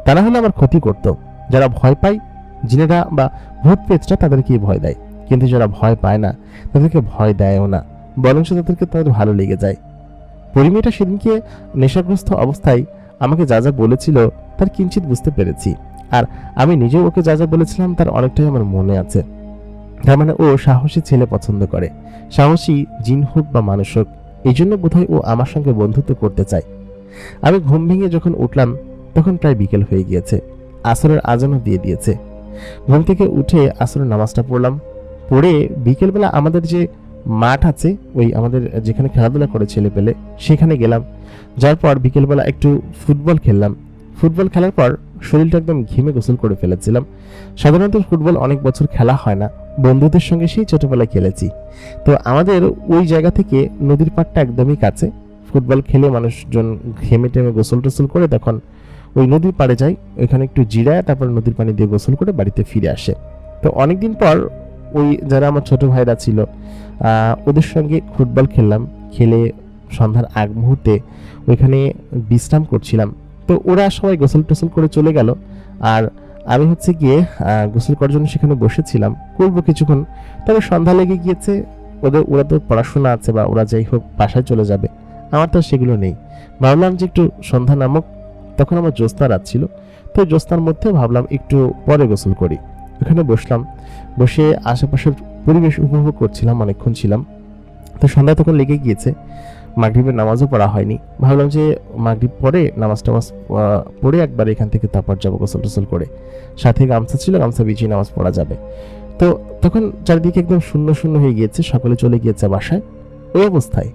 তা না হলে আমার ক্ষতি করত। যারা ভয় পায়, জিনেরা বা ভূত প্রেতরা, তাদেরকে ভয় দেয়, কিন্তু যারা ভয় পায় না তাদেরকে ভয় দেয়ও না, বরং তাদেরকে তাদের ভালো লেগে যায়। পরিমেয়টা সেদিনকে নেশাগ্রস্ত অবস্থায় আমাকে যা যা বলেছিল তার কিঞ্চিত বুঝতে পেরেছি, আর আমি নিজেও ওকে যা যা বলেছিলাম তার অনেকটাই আমার মনে আছে। তার মানে ও সাহসী ছেলে পছন্দ করে, সাহসী জিন হোক বা মানুষ হোক। এই জন্য বোধহয় ও আমার সঙ্গে বন্ধুত্ব করতে চায়। আমি ঘুম ভেঙে যখন উঠলাম তখন প্রায় বিকেল হয়ে গিয়েছে, আসরের আজানও দিয়ে দিয়েছে। ঘুম থেকে উঠে আসরের নামাজটা পড়লাম। পড়ে বিকেলবেলা আমাদের যে মাঠ আছে, ওই আমাদের যেখানে খেলাধুলা করে ছেলে পেলে, সেখানে গেলাম। যার পর বিকেলবেলা একটু ফুটবল খেললাম। ফুটবল খেলার পর শরীরটা একদম ঘেমে গোসল করে ফেলেছিলাম। সাধারণত ফুটবল অনেক বছর খেলা হয় না, বন্ধুদের সঙ্গে সেই ছোটবেলায় খেলেছি। তো আমাদের ওই জায়গা থেকে নদীর পাড়টা একদমই কাছে। ফুটবল খেলে মানুষজন ঘেমে টেমে গোসল টোসল করে তখন ওই নদীর পাড়ে যায়, ওইখানে একটু জিরায় তারপর নদীর পানি দিয়ে গোসল করে বাড়িতে ফিরে আসে। তো অনেকদিন পর ওই যারা আমার ছোট ভাইরা ছিল ওদের সঙ্গে ফুটবল খেললাম। খেলে সন্ধ্যার আগ মুহূর্তে ওইখানে বিশ্রাম করছিলাম। তো ওরা সবাই গোসল টোসল করে চলে গেল, আর আমি হচ্ছে গিয়ে গোসল করার জন্য সেখানে বসেছিলাম, করবো কিছুক্ষণ। তবে সন্ধ্যা লেগে গিয়েছে, ওরা তো পড়াশোনা আছে বা ওরা যাই হোক বাসায় চলে যাবে, আমার তো সেগুলো নেই। ভাবলাম যে একটু সন্ধ্যা নামক, তখন আমার জ্যোৎস্না রাত ছিল, তো জ্যোৎস্নার মধ্যে ভাবলাম একটু পরে গোসল করি। ওখানে বসলাম, বসে আশেপাশের পরিবেশ উপভোগ করছিলাম, অনেকক্ষণ ছিলাম। তো সন্ধ্যা তখন লেগে গিয়েছে, মাগরিবের নামাজও পড়া হয়নি। ভাবলাম যে মাগরিব পরে নামাজ টামাজ পড়ে একবার এখান থেকে তারপর যাবো গোসল টোসল করে। সাথে গামছা ছিল, গামছা বিছিয়ে নামাজ পড়া যাবে। তো তখন চারিদিকে একদম শূন্য শূন্য হয়ে গিয়েছে, সকলে চলে গিয়েছে বাসায়। ওই অবস্থায়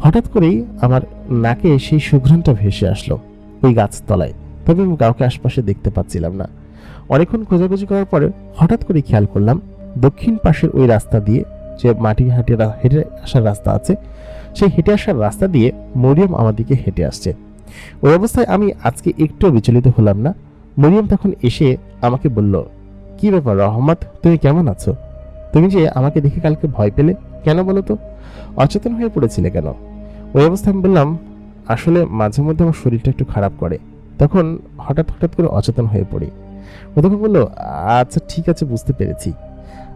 হঠাৎ করেই আমার নাকে সেই সুঘ্রাণটা ভেসে আসলো ওই গাছতলায়, তবে আমি কাউকে আশপাশে দেখতে পাচ্ছিলাম না। অনেকক্ষণ খোঁজাখুঁজি করার পরে হঠাৎ করে খেয়াল করলাম দক্ষিণ পাশের ওই রাস্তা দিয়ে, যে মাটি হেঁটে আসার রাস্তা আছে, সেই হেঁটে আসার রাস্তা দিয়ে মরিয়ম আমার দিকে হেঁটে আসছে। ওই অবস্থায় আমি আজকে একটু বিচলিত হলাম না। মরিয়ম তখন এসে আমাকে বলল, কি ব্যাপার রহমত, তুমি কেমন আছো? তুমি যে আমাকে দেখে কালকে ভয় পেলে, কেন বলো তো? অচেতন হয়ে পড়েছিলে কেন? ওই অবস্থায় আমি বললাম, আসলে মাঝে মধ্যে আমার শরীরটা একটু খারাপ করে, তখন হঠাৎ হঠাৎ করে অচেতন হয়ে পড়ি। ও তখন বললো, আচ্ছা ঠিক আছে, বুঝতে পেরেছি।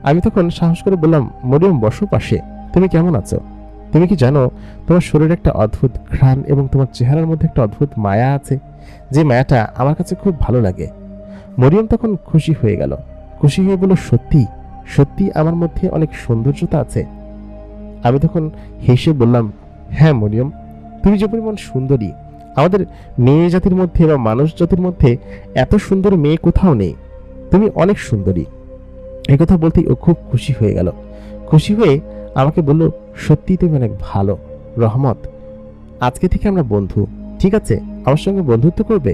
আমি তখন সাহস করে বললাম, মরিয়ম বসো পাশে, তুমি কেমন আছো? তুমি কি জানো তোমার শরীরে একটা অদ্ভুত ঘ্রাণ এবং তোমার চেহারার মধ্যে একটা অদ্ভুত মায়া আছে, যে মায়াটা আমার কাছে খুব ভালো লাগে। মরিয়ম তখন খুশি হয়ে গেল, খুশি হয়ে বলল, সত্যি সত্যি আমার মধ্যে অনেক সৌন্দর্যতা আছে। আমি তখন হেসে বললাম, হ্যাঁ মরিয়ম, তুমি যে পরিমাণ সুন্দরী, আমাদের মেয়ে জাতির মধ্যে বা মানুষ জাতির মধ্যে এত সুন্দর মেয়ে কোথাও নেই, তুমি অনেক সুন্দরী। এই কথা বলতেই ও খুব খুশি হয়ে গেল। খুশি হয়ে আমাকে বলল, সত্যি তুমি অনেক ভালো রহমত, আজকে থেকে আমরা বন্ধু, ঠিক আছে? আমার সঙ্গে বন্ধুত্ব করবে?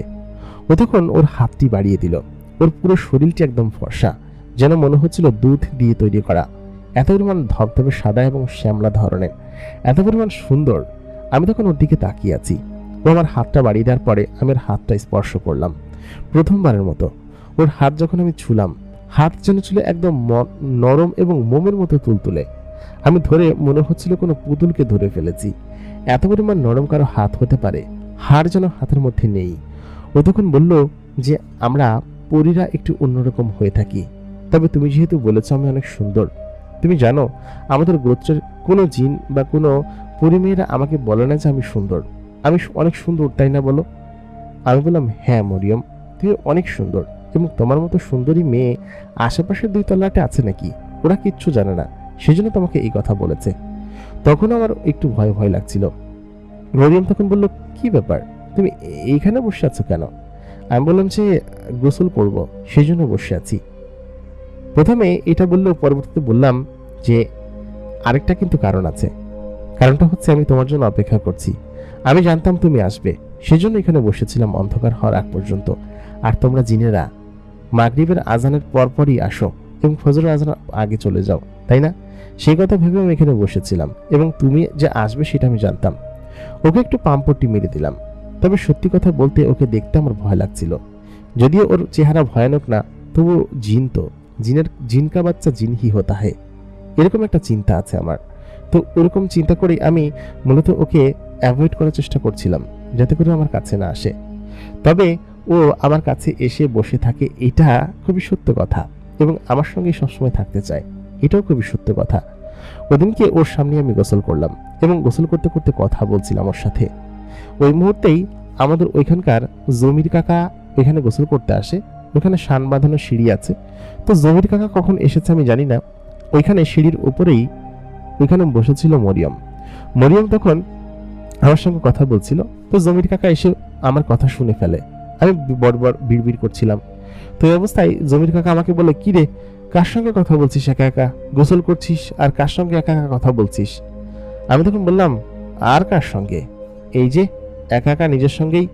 ও তখন ওর হাতটি বাড়িয়ে দিল। ওর পুরো শরীরটি একদম ফর্সা, যেন মনে হচ্ছিল দুধ দিয়ে তৈরি করা, এত পরিমাণ ধবধবে সাদা এবং শ্যামলা ধরনের, এত পরিমাণ সুন্দর। আমি তখন ওর দিকে তাকিয়ে আছি। ও আমার হাতটা বাড়িয়ে দেওয়ার পরে আমি ওর হাতটা স্পর্শ করলাম প্রথমবারের মতো। ওর হাত যখন আমি ছুলাম, হাত যেন ছিল একদম নরম এবং মোমের মতো তুলতুলে। আমি ধরে মনে হচ্ছিল কোনো পুতুলকে ধরে ফেলেছি, এত পরিমাণ নরম কারো হাত হতে পারে, হাড় যেন হাতের মধ্যে নেই। ও তখন বলল যে আমরা পরীরা একটু অন্যরকম হয়ে থাকি, তবে তুমি যেহেতু বলেছ আমি অনেক সুন্দর, তুমি জানো আমাদের গোত্রের কোনো জিন বা কোনো পরিমেয়েরা আমাকে বলে না যে আমি সুন্দর, আমি অনেক সুন্দর, তাই না বলো? আমি বললাম, হ্যাঁ মরিয়ম, তুমি অনেক সুন্দর, এবং তোমার মতো সুন্দরী মেয়ে আশেপাশের 2 তল্লাটে আছে নাকি? ওরা কিচ্ছু জানে না, সেজন্য তোমাকে এই কথা বলেছে। তখন আমার একটু ভয় ভয় লাগছিল। মরিয়ম তখন বলল, কি ব্যাপার, তুমি এইখানে বসে আছো কেন? আমি বললাম যে গোসল করব, সেই জন্য বসে আছি। প্রথমে এটা বললেও পরবর্তীতে বললাম যে আরেকটা কিন্তু কারণ আছে। কারণটা হচ্ছে আমি তোমার জন্য অপেক্ষা করছি। আমি জানতাম তুমি আসবে, সেজন্য এখানে বসেছিলাম অন্ধকার হওয়ার আগ পর্যন্ত। আর তোমরা জিনেরা মাগরিবের আজানের পরপরই আসো এবং ফজরের আজানের আগে চলে যাও, তাই না? সেই কথা ভেবে আমি এখানে বসেছিলাম, এবং তুমি যে আসবে সেটা আমি জানতাম। ওকে একটু পাম্পটি মেরে দিলাম। তবে সত্যি কথা বলতে ওকে দেখতে আমার ভয় লাগছিল। যদিও ওর চেহারা ভয়ানক না, তবু জিন তো, জিনকা বাচ্চা জিন হি হতা হে, এরকম একটা চিন্তা আছে আমার। তো ওরকম চিন্তা করেই আমি মূলত ওকে অ্যাভয়েড করার চেষ্টা করছিলাম, যাতে করে আমার কাছে না আসে। তবে ও আমার কাছে এসে বসে থাকে, এটা খুবই সত্য কথা, এবং আমার সঙ্গে সবসময় থাকতে চায়, এটাও খুবই সত্য কথা। ওদিনকে ওর সামনে আমি গোসল করলাম এবং গোসল করতে করতে কথা বলছিলাম ওর সাথে। ওই মুহূর্তেই আমাদের ওইখানকার জমির কাকা এখানে গোসল করতে আসে। ওখানে শান বাঁধানো সিঁড়ি আছে। তো জমির কাকা কখন এসেছে আমি জানি না, ওইখানে সিঁড়ির উপরেই ওইখানে বসেছিল মরিয়ম। মরিয়ম তখন আমার সঙ্গে কথা বলছিল। তো জমির কাকা এসে আমার কথা শুনে ফেলে। আমি বড় বিড়বিড় করছিলাম। তো এই অবস্থায় জমির কাকা আমাকে বলে, কি রে, কার সঙ্গে কথা বলছিস একা একা? গোসল করছিস আর কার সঙ্গে একা একা কথা বলছিস? আমি তখন বললাম, আর কার সঙ্গে, এই যে একা একা নিজের সঙ্গেই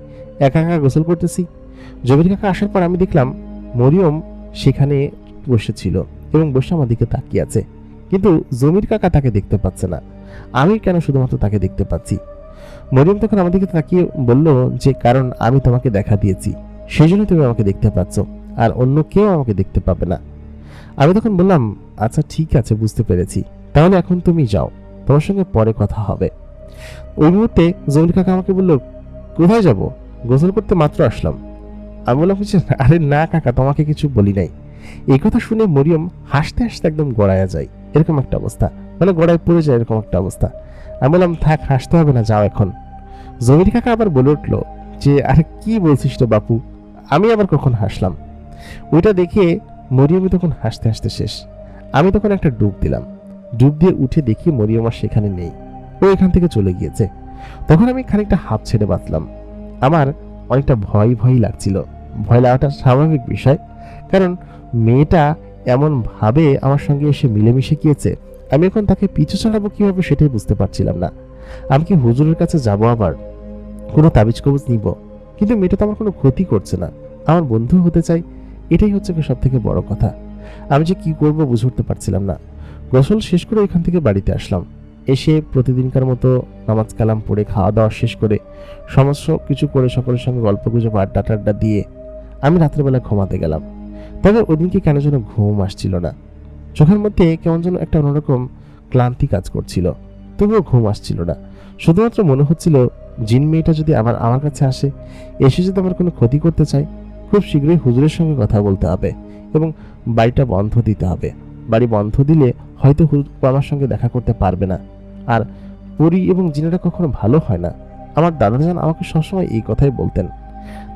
একা একা গোসল করতেছি। জমির কাকা আসার পর আমি দেখলাম মরিয়ম সেখানে বসেছিল এবং বসে আমার দিকে তাকিয়ে আছে, কিন্তু জমির কাকা তাকে দেখতে পাচ্ছে না। আমি কেন শুধুমাত্র তাকে দেখতে পাচ্ছি? মরিয়ম তখন আমার দিকে তাকিয়ে বলল যে, কারণ আমি তোমাকে দেখা দিয়েছি, সেই জন্য তুমি আমাকে দেখতে পাচ্ছ, আর অন্য কেউ আমাকে দেখতে পাবে না। আমি তখন বললাম, আচ্ছা ঠিক আছে, বুঝতে পেরেছি, তাহলে এখন তুমি যাও, তোমার সঙ্গে পরে কথা হবে। ওই মুহূর্তে জমির কাকা আমাকে বলল, কোথায় যাব? গোসল করতে মাত্র আসলাম। আমি বললাম, আরে না কাকা, তোমাকে কিছু বলি নাই। এই কথা শুনে মরিয়ম হাসতে হাসতে একদম গড়ায়া যায়, এরকম একটা অবস্থা, মানে গড়ায় পড়ে যায় এরকম একটা অবস্থা। আমি বললাম, থাক, হাসতে হবে না, যাও এখন। জমির কাকা আবার বলে উঠল যে, আরে কি বলছিস তো বাপু? আমি আবার কখন হাসলাম? ওইটা দেখে মরিয়ম তখন হাসতে হাসতে শেষ। আমি তখন একটা ডুব দিলাম। ডুব দিয়ে উঠে দেখি মরিয়ম আর সেখানে নেই, ও এখান থেকে চলে গিয়েছে। তখন আমি খানিকটা হাঁপ ছেড়ে বাঁচলাম। আমার অনেকটা ভয় ভয় লাগছিল। ভয় লাগাটা স্বাভাবিক বিষয়, কারণ মেয়েটা এমন ভাবে আমার সঙ্গে এসে মিলেমিশে গিয়েছে। আমি এখন তাকে পিছু ছাড়াবো কিভাবে সেটাই বুঝতে পারছিলাম না। আমি কি হুজুরের কাছে যাব, আবার কোনো তাবিজ কবজ নিব? কিন্তু মেয়েটা তো আমার কোনো ক্ষতি করছে না, আমার বন্ধু হতে চাই, এটাই হচ্ছে সব থেকে বড় কথা। আমি যে কি করবো বুঝে উঠতে পারছিলাম না। গোসল শেষ করে ওইখান থেকে বাড়িতে আসলাম। এসে প্রতিদিনকার মতো নামাজ কালাম পড়ে খাওয়া দাওয়া শেষ করে সমস্ত কিছু করে সকলের সঙ্গে গল্প গুজব আড্ডা টাড্ডা দিয়ে আমি রাত্রেবেলা ঘুমাতে গেলাম। তবে ওদিনকে কেন যেন ঘুম আসছিল না। চোখের মধ্যে কেমন যেন একটা অন্যরকম ক্লান্তি কাজ করছিল, তবুও ঘুম আসছিল না। শুধুমাত্র মনে হচ্ছিল জিন মেয়েটা যদি আবার আমার কাছে আসে, এসে যদি আমার কোনো ক্ষতি করতে চায়, খুব শীঘ্রই হুজুরের সঙ্গে কথা বলতে হবে এবং বাড়িটা বন্ধ দিতে হবে। বাড়ি বন্ধ দিলে হয়তো হুজুর আমার সঙ্গে দেখা করতে পারবে না। আর পরী এবং জিনেরা কখনো ভালো হয় না। আমার দাদাজান আমাকে সবসময় এই কথাই বলতেন।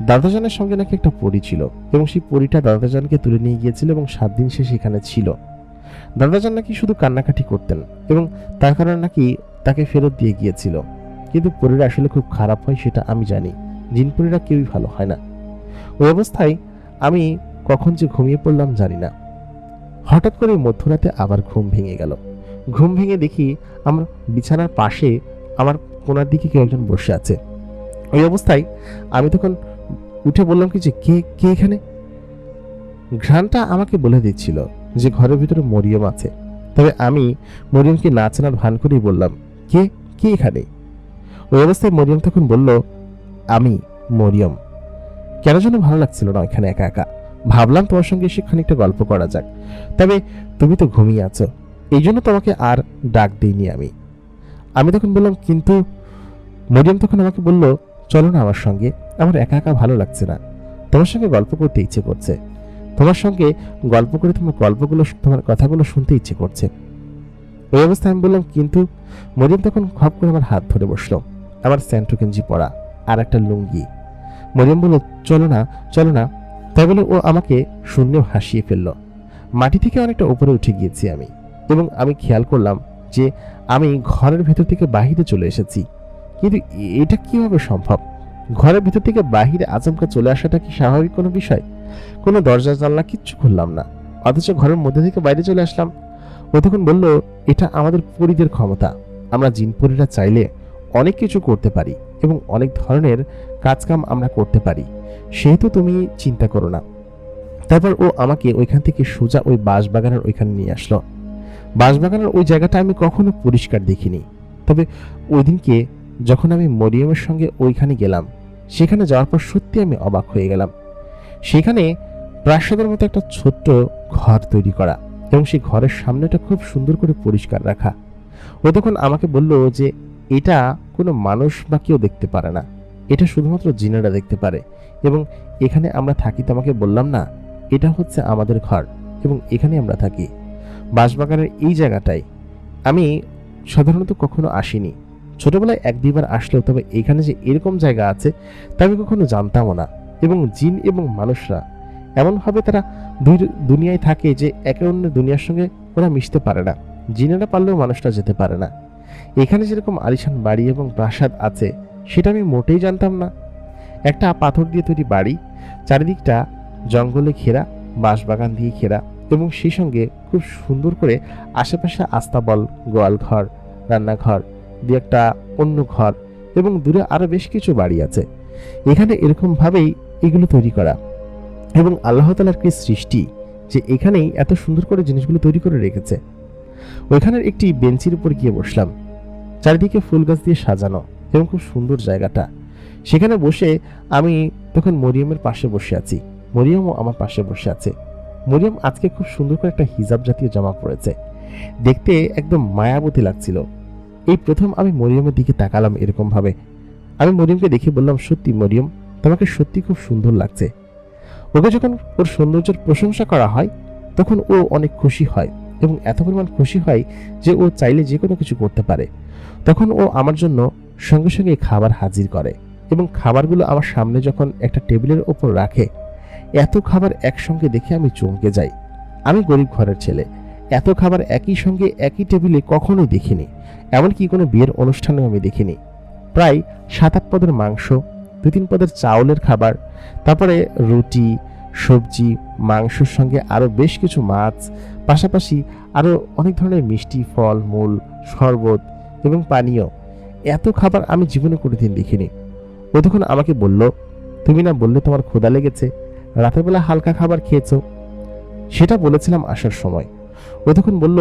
দাদাজানের সঙ্গে নাকি একটা পরী ছিল এবং সেই পরীটা দাদাজানকে তুলে নিয়ে গিয়েছিল এবং 7 দিন সে সেখানে ছিল। দাদাজান নাকি শুধু কান্নাকাটি করতেন এবং তার কারণে নাকি তাকে ফেরত দিয়ে গিয়েছিল। কিন্তু পরীরা আসলে খুব খারাপ হয় সেটা আমি জানি। জিন পরীরা কেউই ভালো হয় না। ওই অবস্থায় আমি কখন যে ঘুমিয়ে পড়লাম জানি না। হঠাৎ করে মধ্যরাতে আবার ঘুম ভেঙে গেল। ঘুম ভেঙে দেখি আমার বিছানার পাশে আমার কোনার দিকে কেউ একজন বসে আছে। ওই অবস্থায় আমি তখন উঠে বললাম কি যে কে কে এখানে। ঘ্রাণটা আমাকে বলে দিচ্ছিল যে ঘরের ভিতরে মরিয়ম আছে। তবে আমি মরিয়মকে না চেনার ভান করেই বললাম, কে কে এখানে। ওই অবস্থায় মরিয়ম তখন বলল, আমি মরিয়ম। কেন যেন ভালো লাগছিল না এখানে একা একা। ভাবলাম তোমার সঙ্গে এসে খানিকটা গল্প করা যাক, তবে তুমি তো ঘুমিয়ে আছো, এই জন্য তোমাকে আর ডাক দিইনি আমি তখন বললাম কিন্তু। মরিয়ম তখন আমাকে বলল, চলো না আমার সঙ্গে, আমার একা একা ভালো লাগছে না, তোমার সঙ্গে গল্প করতে ইচ্ছে করছে, তোমার সঙ্গে গল্প করে তোমার কথাগুলো শুনতে ইচ্ছে করছে। ওই অবস্থায় আমি বললাম কিন্তু। মরিয়ম তখন খপ করে আমার হাত ধরে বসলো, আমার স্যান্টো গেঞ্জি পরা আর একটা লুঙ্গি। মরিয়ম বলল, চলো না চলো না। তাই বলে ও আমাকে শূন্যেও হাসিয়ে ফেলল। মাটি থেকে অনেকটা উপরে উঠে গিয়েছি আমি, এবং আমি খেয়াল করলাম যে আমি ঘরের ভেতর থেকে বাহিরে চলে এসেছি। কিন্তু এটা কিভাবে সম্ভব? ঘরের ভেতর থেকে বাহিরে আচমকা চলে আসাটা কি স্বাভাবিক কোনো বিষয়? কোনো দরজা জানলা কিচ্ছু খুললাম না, অথচ ঘরের মধ্যে থেকে বাইরে চলে আসলাম। ও তখন বলল, এটা আমাদের পরীদের ক্ষমতা। আমরা জিন পরীরা চাইলে অনেক কিছু করতে পারি এবং অনেক ধরনের কাজকাম আমরা করতে পারি, সেহেতু তুমি চিন্তা করো না। তারপর ও আমাকে ওইখান থেকে সোজা ওই বাঁশবাগানের ওইখানে নিয়ে আসলো। বাঁশবাগানের ওই জায়গাটা আমি কখনো পরিষ্কার দেখিনি, তবে ওই দিনকে যখন আমি মরিয়মের সঙ্গে ওইখানে গেলাম, সেখানে যাওয়ার পর সত্যি আমি অবাক হয়ে গেলাম। সেখানে প্রাসাদের মতো একটা ছোট্ট ঘর তৈরি করা এবং সেই ঘরের সামনেটা খুব সুন্দর করে পরিষ্কার রাখা। ও তখন আমাকে বলল যে এটা কোনো মানুষ বা কেউ দেখতে পারে না, এটা শুধুমাত্র জিনেরা দেখতে পারে, এবং এখানে আমরা থাকি। তোমাকে বললাম না, এটা হচ্ছে আমাদের ঘর এবং এখানে আমরা থাকি। বাঁশবাগানের এই জায়গাটায় আমি সাধারণত কখনো আসিনি, ছোটবেলায় 1-2বার আসলেও, তবে এখানে যে এরকম জায়গা আছে তা আমি কখনো জানতামও না। এবং জিন এবং মানুষরা এমনভাবে তারা দুই দুনিয়ায় থাকে যে একে অন্যের দুনিয়ার সঙ্গে ওরা মিশতে পারে না। জিনেরা পারলেও মানুষরা যেতে পারে না। এখানে যেরকম আলিশান বাড়ি এবং প্রাসাদ আছে সেটা আমি মোটেই জানতাম না। একটা পাথর দিয়ে তৈরি বাড়ি, চারিদিকটা জঙ্গলে ঘেরা, বাঁশবাগান দিয়ে ঘেরা, এবং সেই সঙ্গে খুব সুন্দর করে আশেপাশে আস্তাবল, গোয়াল ঘর, রান্নাঘর, দিয়ে একটা অন্য ঘর, এবং দূরে আরো বেশ কিছু বাড়ি আছে। এখানে এরকম ভাবেই এগুলো তৈরি করা, এবং আল্লাহ তাআলার কি সৃষ্টি যে এখানেই এত সুন্দর করে জিনিসগুলো তৈরি করে রেখেছে। ওইখানের একটি বেঞ্চির উপর গিয়ে বসলাম। চারিদিকে ফুল গাছ দিয়ে সাজানো এবং খুব সুন্দর জায়গাটা। সেখানে বসে আমি তখন মরিয়মের পাশে বসে আছি, মরিয়মও আমার পাশে বসে আছে। মরিয়ম আজকে খুব সুন্দর করে একটা হিজাব জাতীয় জামা পরেছে, দেখতে একদম মায়াবতী লাগছিল। এই প্রথম আমি মরিয়মের দিকে তাকালাম এরকম ভাবে। আমি মরিয়মকে দেখে বললাম, সত্যি মরিয়ম, তোমাকে সত্যি খুব সুন্দর লাগছে। ওকে যখন ওর সৌন্দর্যের প্রশংসা করা হয় তখন ও অনেক খুশি হয়, এবং এত পরিমাণ খুশি হয় যে ও চাইলে যে কোনো কিছু করতে পারে। তখন ও আমার জন্য সঙ্গে সঙ্গে খাবার হাজির করে, এবং খাবারগুলো আমার সামনে যখন একটা টেবিলের ওপর রাখে, এত খাবার একসঙ্গে দেখে আমি চমকে যাই। আমি গরিব ঘরের ছেলে, এত খাবার একই সঙ্গে একই টেবিলে কখনোই দেখিনি, এমনকি কোনো বিয়ের অনুষ্ঠানেও আমি দেখিনি। প্রায় 7-8 পদের মাংস, 2-3 পদের চাউলের খাবার, তারপরে রুটি, সবজি, মাংসের সঙ্গে আরও বেশ কিছু মাছ, পাশাপাশি আরও অনেক ধরনের মিষ্টি, ফল মূল, শরবত এবং পানীয়। এত খাবার আমি জীবনে কোনোদিন দেখিনি। ও তখন আমাকে বলল, তুমি না বললে তোমার ক্ষুধা লেগেছে, রাতের বেলা হালকা খাবার খেয়েছো? সেটা বলেছিলাম আসার সময়। ও তখন বলল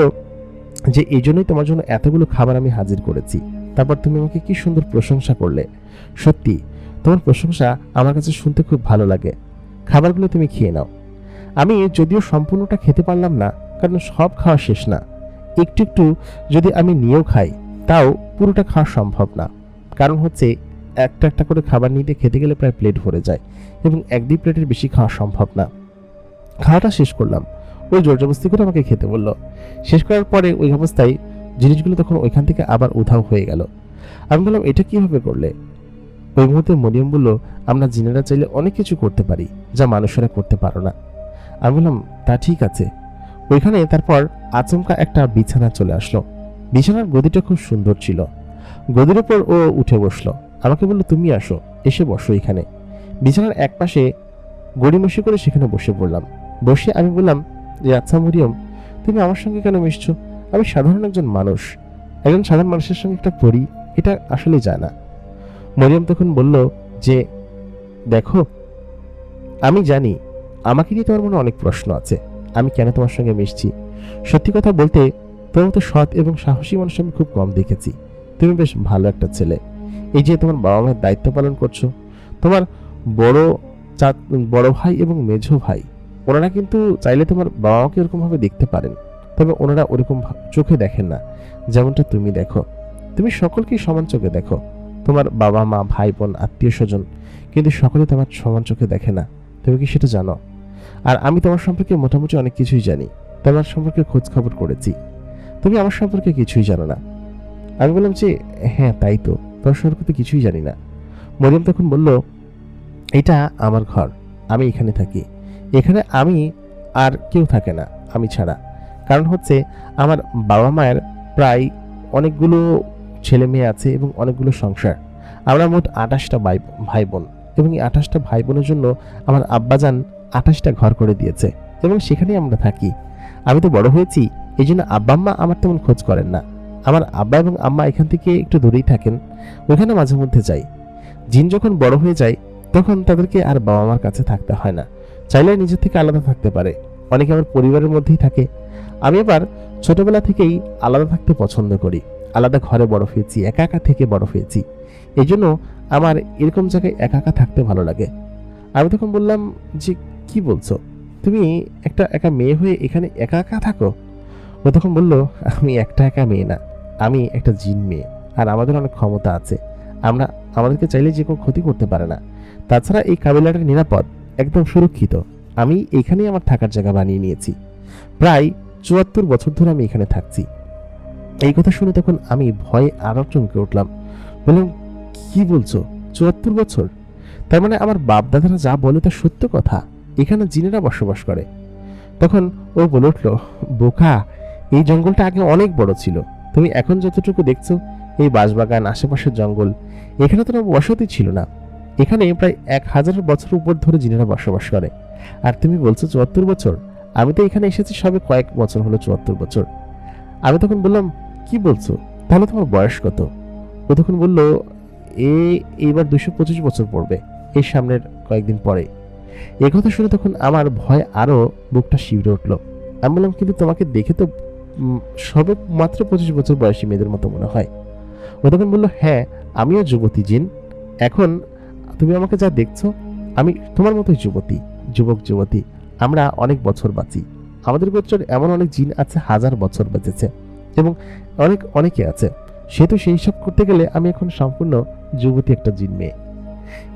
যে এই জন্যই তোমার জন্য এতগুলো খাবার আমি হাজির করেছি। তারপর তুমি আমাকে কি সুন্দর প্রশংসা করলে। সত্যি তোমার প্রশংসা আমার কাছে শুনতে খুব ভালো লাগে। খাবারগুলো তুমি খেয়ে নাও। আমি যদিও সম্পূর্ণটা খেতে পারলাম না, কারণ সব খাওয়া শেষ না, একটু একটু যদি আমি নিয়েও খাই তাও পুরোটা খাওয়া সম্ভব না। কারণ হচ্ছে একটা একটা করে খাবার নিতে খেতে গেলে প্রায় প্লেট ভরে যায় এবং 1-2 প্লেটের বেশি খাওয়া সম্ভব না। খাওয়াটা শেষ করলাম, ওই জোরজবস্তি করে আমাকে খেতে বললো। শেষ করার পরে ওই অবস্থায় জিনিসগুলো তখন ওইখান থেকে আবার উধাও হয়ে গেল। আমি বললাম, এটা কিভাবে করলে? ওই মুহূর্তে মরিয়ম বলল, আমরা জিনেরা চাইলে অনেক কিছু করতে পারি যা মানুষেরা করতে পারো না। আমি বললাম, তা ঠিক আছে। ওইখানে তারপর আচমকা একটা বিছানা চলে আসলো। বিছানার গদিটা খুব সুন্দর ছিল। গদির ওপর ও উঠে বসলো। আমাকে বললো, তুমি আসো, এসে বসো এখানে। বিছানার এক পাশে গড়িমসি করে সেখানে বসে পড়লাম। বসে আমি বললাম যে, আচ্ছা মরিয়ম, তুমি আমার সঙ্গে কেন মিশছো? আমি সাধারণ একজন মানুষ, একজন সাধারণ মানুষের সঙ্গে একটা পরি, এটা আসলে যায় না। মরিয়ম তখন বলল যে, দেখো, আমি জানি আমাকে নিয়ে তোমার মনে অনেক প্রশ্ন আছে, আমি কেন তোমার সঙ্গে মিশছি। সত্যি কথা বলতে তোমার মতো সৎ এবং সাহসী মানুষ আমি খুব কম দেখেছি। তুমি বেশ ভালো একটা ছেলে। এই যে তোমার বাবা মায়ের দায়িত্ব পালন করছো, তোমার বড় বড় ভাই এবং মেঝো ভাই, ওনারা কিন্তু চাইলে তোমার বাবা মাকে এরকমভাবে দেখতে পারেন, তবে ওনারা ওরকম চোখে দেখেন না যেমনটা তুমি দেখো। তুমি সকলকেই সমান চোখে দেখো, তোমার বাবা মা ভাই বোন আত্মীয় স্বজন, কিন্তু সকলে তোমার সমান চোখে দেখে না। তুমি কি সেটা জানো? আর আমি তোমার সম্পর্কে মোটামুটি অনেক কিছুই জানি, তোমার সম্পর্কে খোঁজ খবর করেছি। তুমি আমার সম্পর্কে কিছুই জানো না। আমি বললাম যে, হ্যাঁ তাই তো, তোমার সম্পর্কে তো কিছুই জানি না। মরিয়ম তখন বলল, এটা আমার ঘর, আমি এখানে থাকি। এখানে আমি আর কেউ থাকে না আমি ছাড়া। কারণ হচ্ছে আমার বাবা মায়ের প্রায় অনেকগুলো ছেলে মেয়ে আছে এবং অনেকগুলো সংসার। আমরা মোট 28টা ভাই বোন, এবং এই 28টা ভাই বোনের জন্য আমার আব্বাজান 28টা ঘর করে দিয়েছে এবং সেখানেই আমরা থাকি। আমি তো বড় হয়েছি, এই জন্য আব্বা আম্মা আমার তেমন খোঁজ করেন না। আমার আব্বা এবং আম্মা এখান থেকে একটু দূরেই থাকেন, ওইখানে মাঝে মধ্যে যাই। জিন যখন বড় হয়ে যায় তখন তাদেরকে আর বাবা মার কাছে থাকতে হয় না, চাইলে নিজের থেকে আলাদা থাকতে পারে। অনেকে আমার পরিবারের মধ্যেই থাকে। আমি আবার ছোটবেলা থেকেই আলাদা থাকতে পছন্দ করি, আলাদা ঘরে বড় হয়েছি, একা একা থেকে বড় হয়েছি। এই জন্য আমার এরকম জায়গায় একা একা থাকতে ভালো লাগে। আমি তখন বললাম যে, কি বলছো, তুমি একটা একা মেয়ে হয়ে এখানে একা একা থাকো? ও তখন বলল, আমি একটা একা মেয়ে না, আমি একটা জিন মেয়ে, আর আমাদের অনেক ক্ষমতা আছে। আমরা আমাদেরকে চাইলে যে কোনো ক্ষতি করতে পারে না। তাছাড়া এই কাবিলাটা নিরাপদ, একদম সুরক্ষিত। আমি এখানেই আমার থাকার জায়গা বানিয়ে নিয়েছি। প্রায় 74 বছর ধরে আমি এখানে থাকছি। এই কথা শুনে তখন আমি ভয়ে আরো চমকে উঠলাম। বললাম, কি বলছো, 74 বছর? তার মানে আমার বাপ দাদারা যা বলে তা সত্য কথা, এখানে জিনেরা বসবাস করে? তখন ও বলে উঠল, বোকা, এই জঙ্গলটা আগে অনেক বড় ছিল। তুমি এখন যতটুকু দেখছো এই বাঁশবাগান, আশেপাশের জঙ্গল, এখানে তো বসতি ছিল না। এখানে প্রায় 1000 বছর উপর ধরে জিনেরা বসবাস করে। আর তুমি বলছো 74 বছর? আমি তো এখানে এসেছি সবে কয়েক বছর হলো 74 বছর। আমি তখন বললাম, কি বলছো, তাহলে তোমার বয়স কত? ও তখন বলল, এইবার 225 বছর পড়বে এই সামনের কয়েকদিন পরে। এই কথা শুনে তখন আমার ভয় আরো বুকটা শিউরে উঠলো। আমি বললাম, কিন্তু তোমাকে দেখে তো সবে মাত্র 25 বছর বয়সী মেয়েদের মতো মনে হয়। ও তখন বললো, হ্যাঁ, আমিও যুবতী জিন। এখন তুমি আমাকে যা দেখছো, আমি তোমার মতোই যুবতী। আমরা অনেক বছর বাঁচি। আমাদের গোত্রের এমন অনেক জিন আছে 1000 বছর বেঁচেছে, এবং অনেকে আছে। সেহেতু সেই সব করতে গেলে আমি এখন সম্পূর্ণ যুবতী একটা জিন মেয়ে।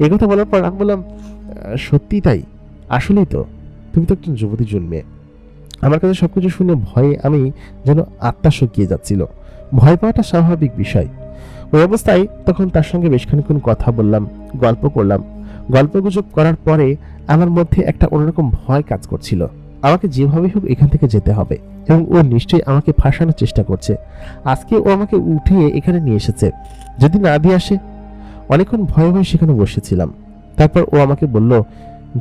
এই কথা বলার পর আমি বললাম, সত্যি তাই, আসলেই তো, তুমি তো একজন যুবতী জিন মেয়ে। আমার কাছে সবকিছু শুনে ভয়ে আমি যেন আত্মা শুকিয়ে যাচ্ছিল। ভয় পাওয়াটা স্বাভাবিক বিষয়। ওই অবস্থায় তখন তার সঙ্গে বেশ খানিকক্ষণ কথা বললাম, গল্প করলাম। গল্পগুজব করার পরে আমার মধ্যে একটা অন্যরকম ভয় কাজ করছিল। আমাকে যেভাবেই হোক এখান থেকে যেতে হবে, এবং ও নিশ্চয়ই আমাকে ফাঁসানোর চেষ্টা করছে। আজকে ও আমাকে উঠিয়ে এখানে নিয়ে এসেছে, যদি না দিয়ে আসে। অনেকক্ষণ ভয়ে ভয়ে সেখানে বসেছিলাম। তারপর ও আমাকে বলল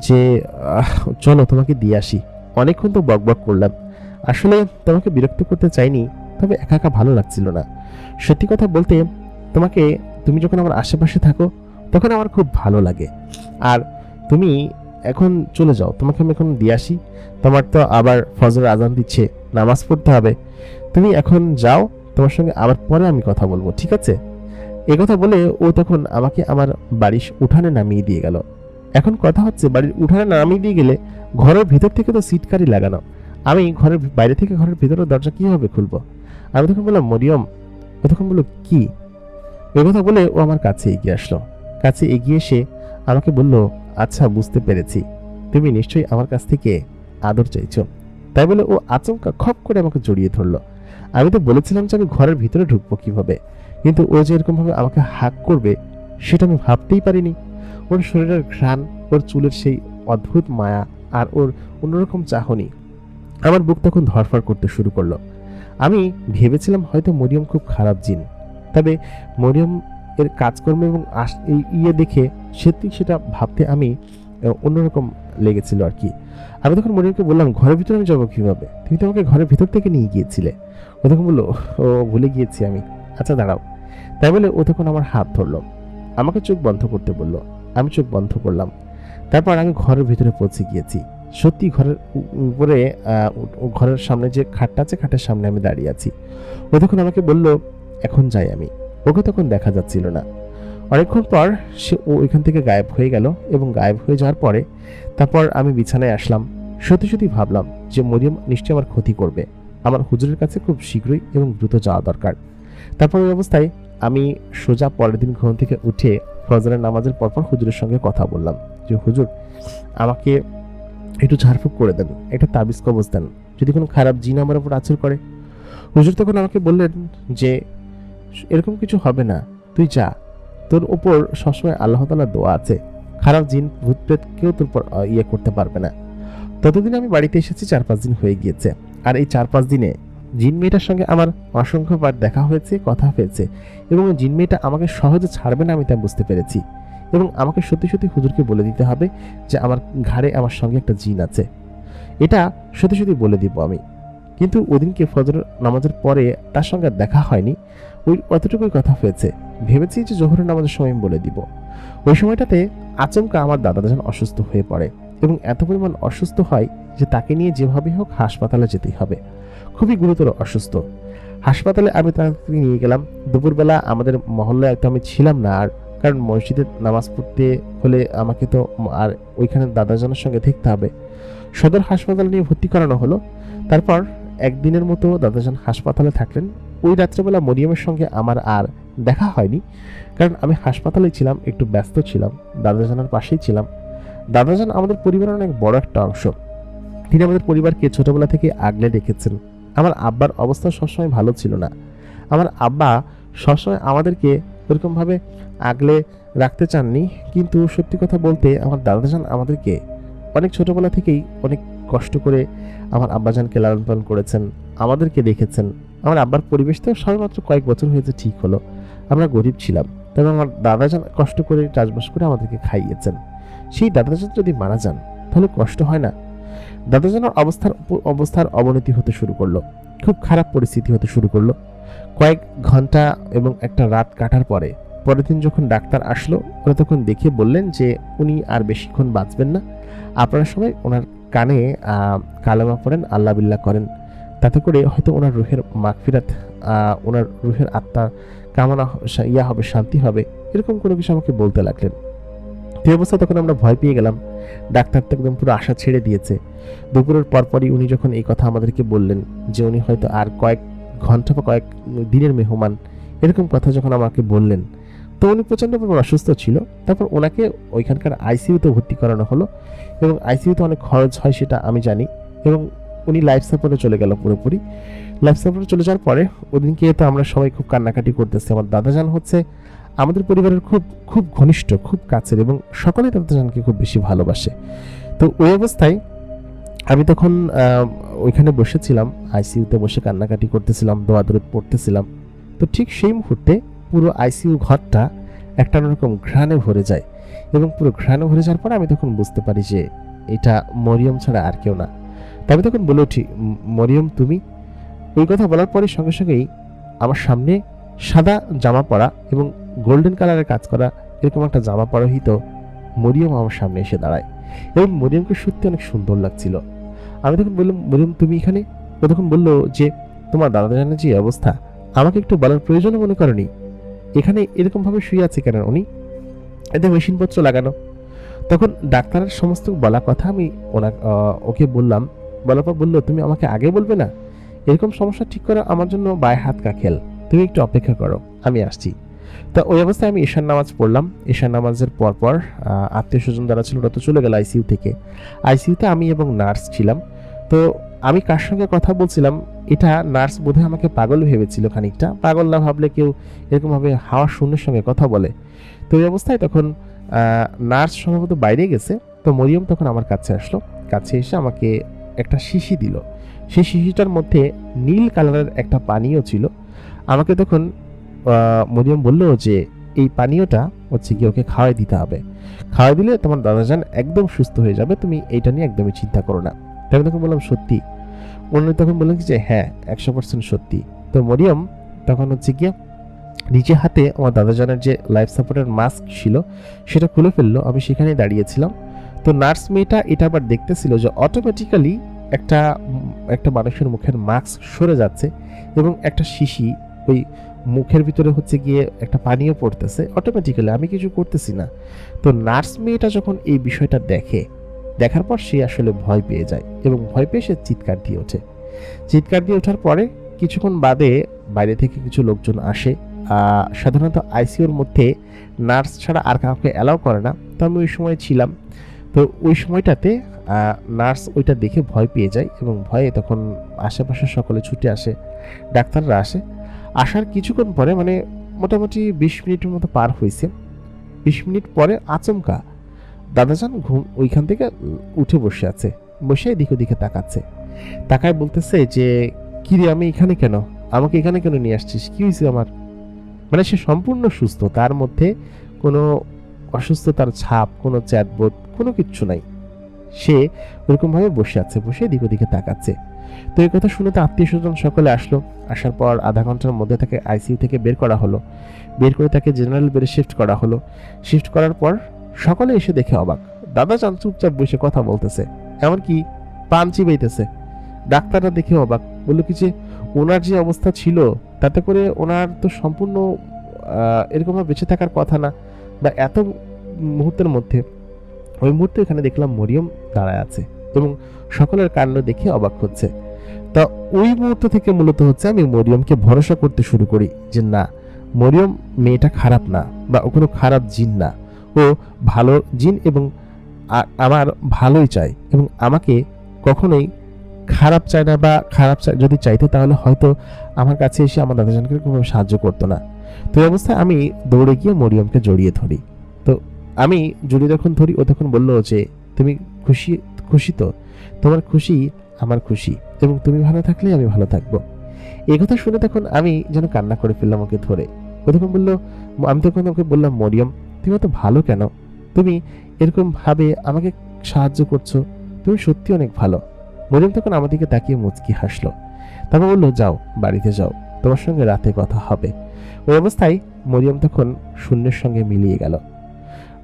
যে, চলো তোমাকে দিয়ে আসি। অনেকক্ষণ তো বকবক করলাম, আসলে তোমাকে বিরক্ত করতে চাইনি, তবে একা একা ভালো লাগছিল না। সত্যি কথা বলতে, তুমি যখন আমার আশেপাশে থাকো তখন আমার খুব ভালো লাগে। আর তুমি এখন চলে যাও, তোমাকে আমি এখন দিয়ে আসি। তোমার তো আবার ফজরের আজান দিচ্ছে, নামাজ পড়তে হবে। তুমি এখন যাও, তোমার সঙ্গে আবার পরে আমি কথা বলবো, ঠিক আছে? এই কথা বলে ও তখন আমাকে আমার বাড়ির উঠানে নামিয়ে দিয়ে গেল। এখন কথা হচ্ছে, বাড়ির উঠানে নামিয়ে দিয়ে গেলে ঘরের ভিতর থেকে তো সিটকারি লাগানো, আমি ঘরের বাইরে থেকে ঘরের ভিতরের দরজা কিভাবে খুলবো? আমি তখন বললাম, মরিয়ম। ও তখন বললো, কি? ওই কথা বলে ও আমার কাছে এগিয়ে আসলো। কাছে এগিয়ে এসে আমাকে বলল, আচ্ছা, বুঝতে পেরেছি, তুমি নিশ্চয়ই আমার কাছ থেকে আদর চাইছো। তাই বলে ও আচমকা খপ করে আমাকে জড়িয়ে ধরলো। আমি তো বলেছিলাম যে আমি ঘরের ভিতরে ঢুকবো কিভাবে, কিন্তু ও যে এরকম ভাবে আমাকে হাক করবে সেটা আমি ভাবতেই পারিনি। ওর শরীরের ঘ্রাণ, ওর চুলের সেই অদ্ভুত মায়া, আর ওর অন্যরকম চাহনি আমার বুক তখন ধরফর করতে শুরু করলো। আমি ভেবেছিলাম হয়তো মরিয়ম খুব খারাপ জিন, তবে মরিয়ম এর কাজকর্ম এবং এই দেখে সত্যি সেটা ভাবতে আমি অন্যরকম লেগেছিল আর কি। আমি তখন মরিয়মকে বললাম, ঘরের ভিতরে আমি যাবো কিভাবে? তুমি তো আমাকে ঘরের ভিতর থেকে নিয়ে গিয়েছিলে। ও তখন বললো, ও ভুলে গিয়েছি আমি, আচ্ছা দাঁড়াও। তাই বলে ও তখন আমার হাত ধরলো, আমাকে চোখ বন্ধ করতে বললো। আমি চোখ বন্ধ করলাম। তারপর আমি ঘরের ভিতরে পৌঁছে গিয়েছি। সত্যি ঘরের উপরে ঘরের সামনে যে খাটটা আছে, খাটের সামনে আমি দাঁড়িয়ে আছি। ও তখন আমাকে বলল, এখন যাই আমি। ওকে তখন দেখা যাচ্ছিল না। অনেকক্ষণ পর সে ওইখান থেকে গায়েব হয়ে গেল, এবং গায়েব হয়ে যাওয়ার পরে তারপর আমি বিছানায় আসলাম। সত্যি সত্যি ভাবলাম যে মরিয়ম নিশ্চয়ই আমার ক্ষতি করবে। আমার হুজুরের কাছে খুব শীঘ্রই এবং দ্রুত যাওয়া দরকার। তারপর ওই অবস্থায় আমি সোজা পরের দিন ঘুম থেকে উঠে ফজরের নামাজের পরপর হুজুরের সঙ্গে কথা বললাম যে, হুজুর, আমাকে একটু ঝাড়ফুঁক করে দেন, একটা তাবিজ কবজ দেন, যদি কোনো খারাপ জিন আমার উপর আছর করে। হুজুর তখন আমাকে বললেন যে, এরকম কিছু হবে না, তুই যা, তোর ওপর সবসময় আল্লাহ তাআলার দোয়া আছে, খারাপ জিন ভূত প্রেত কেউ তোর উপর করতে পারবে না। ততদিন আমি বাড়িতে এসেছি 4-5 দিন হয়ে গিয়েছে। আর এই 4-5 দিনে জিন মেয়েটার সঙ্গে আমার অসংখ্যবার দেখা হয়েছে, কথা হয়েছে, এবং ওই জিন মেয়েটা আমাকে সহজে ছাড়বে না আমি তা বুঝতে পেরেছি। এবং আমাকে সত্যি সত্যি হুজুরকে বলে দিতে হবে যে আমার ঘাড়ে আমার সঙ্গে একটা জিন আছে। এটা সত্যি সত্যি বলে দিব আমি। কিন্তু ওদিনকে ফজর নামাজের পরে তার সঙ্গে দেখা হয়নি, ওই অতটুকুই কথা হয়েছে। ভেবেছি যে জোহরের নামাজের সময় আমি বলে দিব। ওই সময়টাতে আচমকা আমার দাদাজান অসুস্থ হয়ে পড়ে, এবং এত পরিমাণ অসুস্থ হয় যে তাকে নিয়ে যেভাবে হোক হাসপাতালে যেতেই হবে। খুবই গুরুতর অসুস্থ। হাসপাতালে আমি তাকে নিয়ে গেলাম। দুপুরবেলা আমাদের মহল্লায় তো আমি ছিলাম না আর, কারণ মসজিদে নামাজ পড়তে হলে আমাকে তো আর ওইখানে দাদাজানের সঙ্গে থাকতে হবে। সদর হাসপাতাল নিয়ে ভর্তি করানো হলো। তারপর একদিনের মতো দাদাজান হাসপাতালে থাকলেন। ওই রাত্রেবেলা মরিয়মের সঙ্গে আমার আর দেখা হয়নি, কারণ আমি হাসপাতালে ছিলাম, একটু ব্যস্ত ছিলাম, দাদাজানের পাশেই ছিলাম। দাদাজান আমাদের পরিবারের অনেক বড় একটা অংশ। তিনি আমাদের পরিবারকে ছোটবেলা থেকে আগলে রেখেছেন। আমার আব্বার অবস্থা সবসময় ভালো ছিল না। আমার আব্বা সবসময় আমাদেরকে ওরকমভাবে আগলে রাখতে চাননি, কিন্তু সত্যি কথা বলতে আমার দাদাজান আমাদেরকে অনেক ছোটবেলা থেকেই অনেক কষ্ট করে আমার আব্বাজানকে লালন পালন করেছেন, আমাদেরকে দেখেছেন। আমার আব্বার পরিবেশ তো সবেমাত্র কয়েক বছর হয়েছে ঠিক হলো, আমরা গরিব ছিলাম, তবে আমার দাদাজান কষ্ট করে চাষবাস করে আমাদেরকে খাইয়েছেন। সেই দাদাজান যদি মারা যান তাহলে কষ্ট হয় না? দাদাজানের অবস্থার অবনতি হতে শুরু করলো, খুব খারাপ পরিস্থিতি হতে শুরু করলো। কয়েক ঘন্টা এবং একটা রাত কাটার পরে পরের দিন যখন ডাক্তার আসলো, ওরা তখন দেখে বললেন যে উনি আর বেশিক্ষণ বাঁচবেন না। আপনারা সবাই ওনার কানে কালেমা পড়েন, আল্লাহ বিল্লাহ করেন, তাতে করে হয়তো ওনার রুহের মাগফিরাত, ওনার রুহের আত্মার কামনা হবে, শান্তি হবে, এরকম কোনো কিছু আমাকে বলতে লাগলেন। এই অবস্থা তখন আমরা ভয় পেয়ে গেলাম। ডাক্তার তো একদম পুরো আশা ছেড়ে দিয়েছে। দুপুরের পরপরই উনি যখন এই কথা আমাদেরকে বললেন যে উনি হয়তো আর কয়েক ঘন্টা বা কয়েক দিনের মেহমান, এরকম কথা যখন আমাকে বললেন, তো উনি প্রচণ্ড পরিমাণ অসুস্থ ছিল। তারপর ওনাকে ওইখানকার আইসিইউতে ভর্তি করানো হলো, এবং আইসিইউতে অনেক খরচ হয় সেটা আমি জানি, এবং উনি লাইফ সাপোর্টে চলে গেল পুরোপুরি। লাইফ সাপোর্টে চলে যাওয়ার পরে ওদিনকে তো আমরা সবাই খুব কান্নাকাটি করতেছি। আমার দাদাজান হচ্ছে আমাদের পরিবারের খুব খুব ঘনিষ্ঠ, খুব কাছের, এবং সকলেই দাদাজানকে খুব বেশি ভালোবাসে। তো ওই অবস্থায় আমি তখন ওইখানে বসেছিলাম, আইসিইউতে বসে কান্নাকাটি করতেছিলাম, দোয়া দরুদ পড়তেছিলাম। তো ঠিক সেই মুহূর্তে পুরো আইসিইউ ঘরটা একটা অন্যরকম ঘ্রাণে ভরে যায়, এবং পুরো ঘ্রাণে ভরে যাওয়ার পরে আমি তখন বুঝতে পারি যে এটা মরিয়ম ছাড়া আর কেউ না। তবে তখন বলে উঠি, মরিয়ম তুমি? ওই কথা বলার পরে সঙ্গে সঙ্গেই আমার সামনে সাদা জামা পরা এবং গোল্ডেন কালারের কাজ করা এরকম একটা জামা পরিহিত মরিয়ম আমার সামনে এসে দাঁড়ায়, এবং মরিয়মকে সত্যি অনেক সুন্দর লাগছিল। আমি তখন বললাম, মরিয়ম তুমি এখানে? ও তখন বললো যে তোমার দাদাজানের যে অবস্থা, আমাকে একটু বলার প্রয়োজনও মনে করেনি, এখানে এরকম ভাবে শুয়ে আছে কেন উনি? এতে মেশিনপত্র লাগানো। তখন ডাক্তারের সমস্ত বলা কথা আমি ওকে বললাম। বলার পর বললো, তুমি আমাকে আগে বলবে না? এরকম সমস্যা ঠিক করা আমার জন্য বায় হাত কাখেল, তুমি একটু অপেক্ষা করো, আমি আসছি। তা ওই অবস্থায় আমি ঈশান নামাজ পড়লাম। ঈশান নামাজের পর আত্মীয় স্বজন যারা ছিল ওরা তো চলে গেল আইসিইউ থেকে। আইসিইউতে আমি এবং নার্স ছিলাম। তো আমি কার সঙ্গে কথা বলছিলাম, এটা নার্স বোধহয় আমাকে পাগল ভেবেছিল খানিকটা। পাগল না ভাবলে কেউ এরকমভাবে হাওয়া শূন্যের সঙ্গে কথা বলে? তো এই অবস্থায় তখন নার্স সম্ভবত বাইরে গেছে। তো মরিয়ম তখন আমার কাছে আসলো, কাছে এসে আমাকে একটা শিশি দিল। সেই শিশিটার মধ্যে নীল কালারের একটা পানীয় ছিল। আমাকে তখন মরিয়ম বলল যে এই পানীয়টা হচ্ছে কি ওকে খাওয়াই দিতে হবে, খাওয়াই দিলে তোমার দাদাজান একদম সুস্থ হয়ে যাবে, তুমি এইটা নিয়ে একদমই চিন্তা করো না। আমি তখন বললাম সত্যি? উনি তখন বললেন যে হ্যাঁ 100% সত্যি। তো মরিয়ম তখন হচ্ছে গিয়ে নিজে হাতে আমার দাদাজানের যে লাইফ সাপোর্টের মাস্ক ছিল সেটা খুলে ফেললো। আমি সেখানেই দাঁড়িয়েছিলাম। তো নার্স মেয়েটা এটা আবার দেখতেছিল যে অটোমেটিক্যালি একটা একটা মানুষের মুখের মাস্ক সরে যাচ্ছে এবং একটা শিশি ওই মুখের ভিতরে হচ্ছে গিয়ে একটা পানীয় পড়তেছে অটোমেটিক্যালি, আমি কিছু করতেছি না। তো নার্স মেয়েটা যখন এই বিষয়টা দেখার পর সে আসলে ভয় পেয়ে যায় এবং ভয় পেয়ে সে চিৎকার দিয়ে ওঠে। চিৎকার দিয়ে ওঠার পরে কিছুক্ষণ বাদে বাইরে থেকে কিছু লোকজন আসে। সাধারণত আইসিইউর মধ্যে নার্স ছাড়া আর কাউকে অ্যালাউ করে না। তো আমি ওই সময় ছিলাম। তো ওই সময়টাতে নার্স ওইটা দেখে ভয় পেয়ে যায় এবং ভয়ে তখন আশেপাশে সকলে ছুটে আসে, ডাক্তাররা আসে। আসার কিছুক্ষণ পরে মানে মোটামুটি 20 মিনিটের মতো পার হয়েছে। 20 মিনিট পরে আচমকা দাদাজান ঘুম ওইখান থেকে উঠে বসে আছে, বসে এদিক ওদিকে তাকাচ্ছে। তাকায় বলতেছে যে কিরে আমি এখানে কেন, আমাকে এখানে কেন নিয়ে আসছিস, কি হয়েছে আমার? মানে সে সম্পূর্ণ সুস্থ, তার মধ্যে কোনো অসুস্থতার ছাপ, কোনো চ্যাটবোধ, কোনো কিচ্ছু নাই। সে ওরকমভাবে বসে আছে, বসে এদিক ওদিকে তাকাচ্ছে। তো এই কথা শুনে তো আত্মীয় স্বজন সকলে আসলো। আসার পর আধা ঘন্টার মধ্যে তাকে আইসিইউ থেকে বের করা হলো। বের করে তাকে জেনারেল বেডে শিফট করা হলো। শিফট করার পর সকলে এসে দেখে অবাক, দাদাজান চুপচাপ বসে কথা বলতেছে, এমনকি পান চিবাইতেছে। ডাক্তাররা দেখে অবাক, বললো কি যে ওনার যে অবস্থা ছিল তাতে করে ওনার তো সম্পূর্ণ এরকমভাবে বেঁচে থাকার কথা না, বা এত মুহূর্তের মধ্যে। ওই মুহূর্তে এখানে দেখলাম মরিয়ম দাঁড়ায় আছে এবং সকলের কাণ্ড দেখে অবাক হচ্ছে। তা ওই মুহূর্ত থেকে মূলত হচ্ছে আমি মরিয়মকে ভরসা করতে শুরু করি যে না, মরিয়ম মেয়েটা খারাপ না, বা ও কোনো খারাপ জিন না, ও ভালো জিন এবং আমার ভালোই চায় এবং আমাকে কখনোই খারাপ চায় না, বা খারাপ যদি চাইতো তাহলে হয়তো আমার কাছে এসে আমার দাদাজানকে কোনোভাবে সাহায্য করতো না। তো এই অবস্থায় আমি দৌড়ে গিয়ে মরিয়মকে জড়িয়ে ধরি। তো আমি জড়িয়ে যখন ধরি ও তখন বললো যে তুমি খুশি খুশি তো, তোমার খুশি আমার খুশি, এবং তুমি ভালো থাকলে আমি ভালো থাকবো। এই কথা শুনে তখন আমি যেন কান্না করে ফেললাম ওকে ধরে। ও তখন বললো, আমি তখন ওকে বললাম মরিয়ম তুমি এত ভালো কেন, তুমি এরকম ভাবে আমাকে সাহায্য করছো, তুমি সত্যি অনেক ভালো। মরিয়ম তখন আমার দিকে তাকিয়ে মুচকি হাসলো, তারপর বললো যাও বাড়িতে যাও, তোমার সঙ্গে রাতে কথা হবে। ওই অবস্থায় মরিয়ম তখন শূন্যের সঙ্গে মিলিয়ে গেল।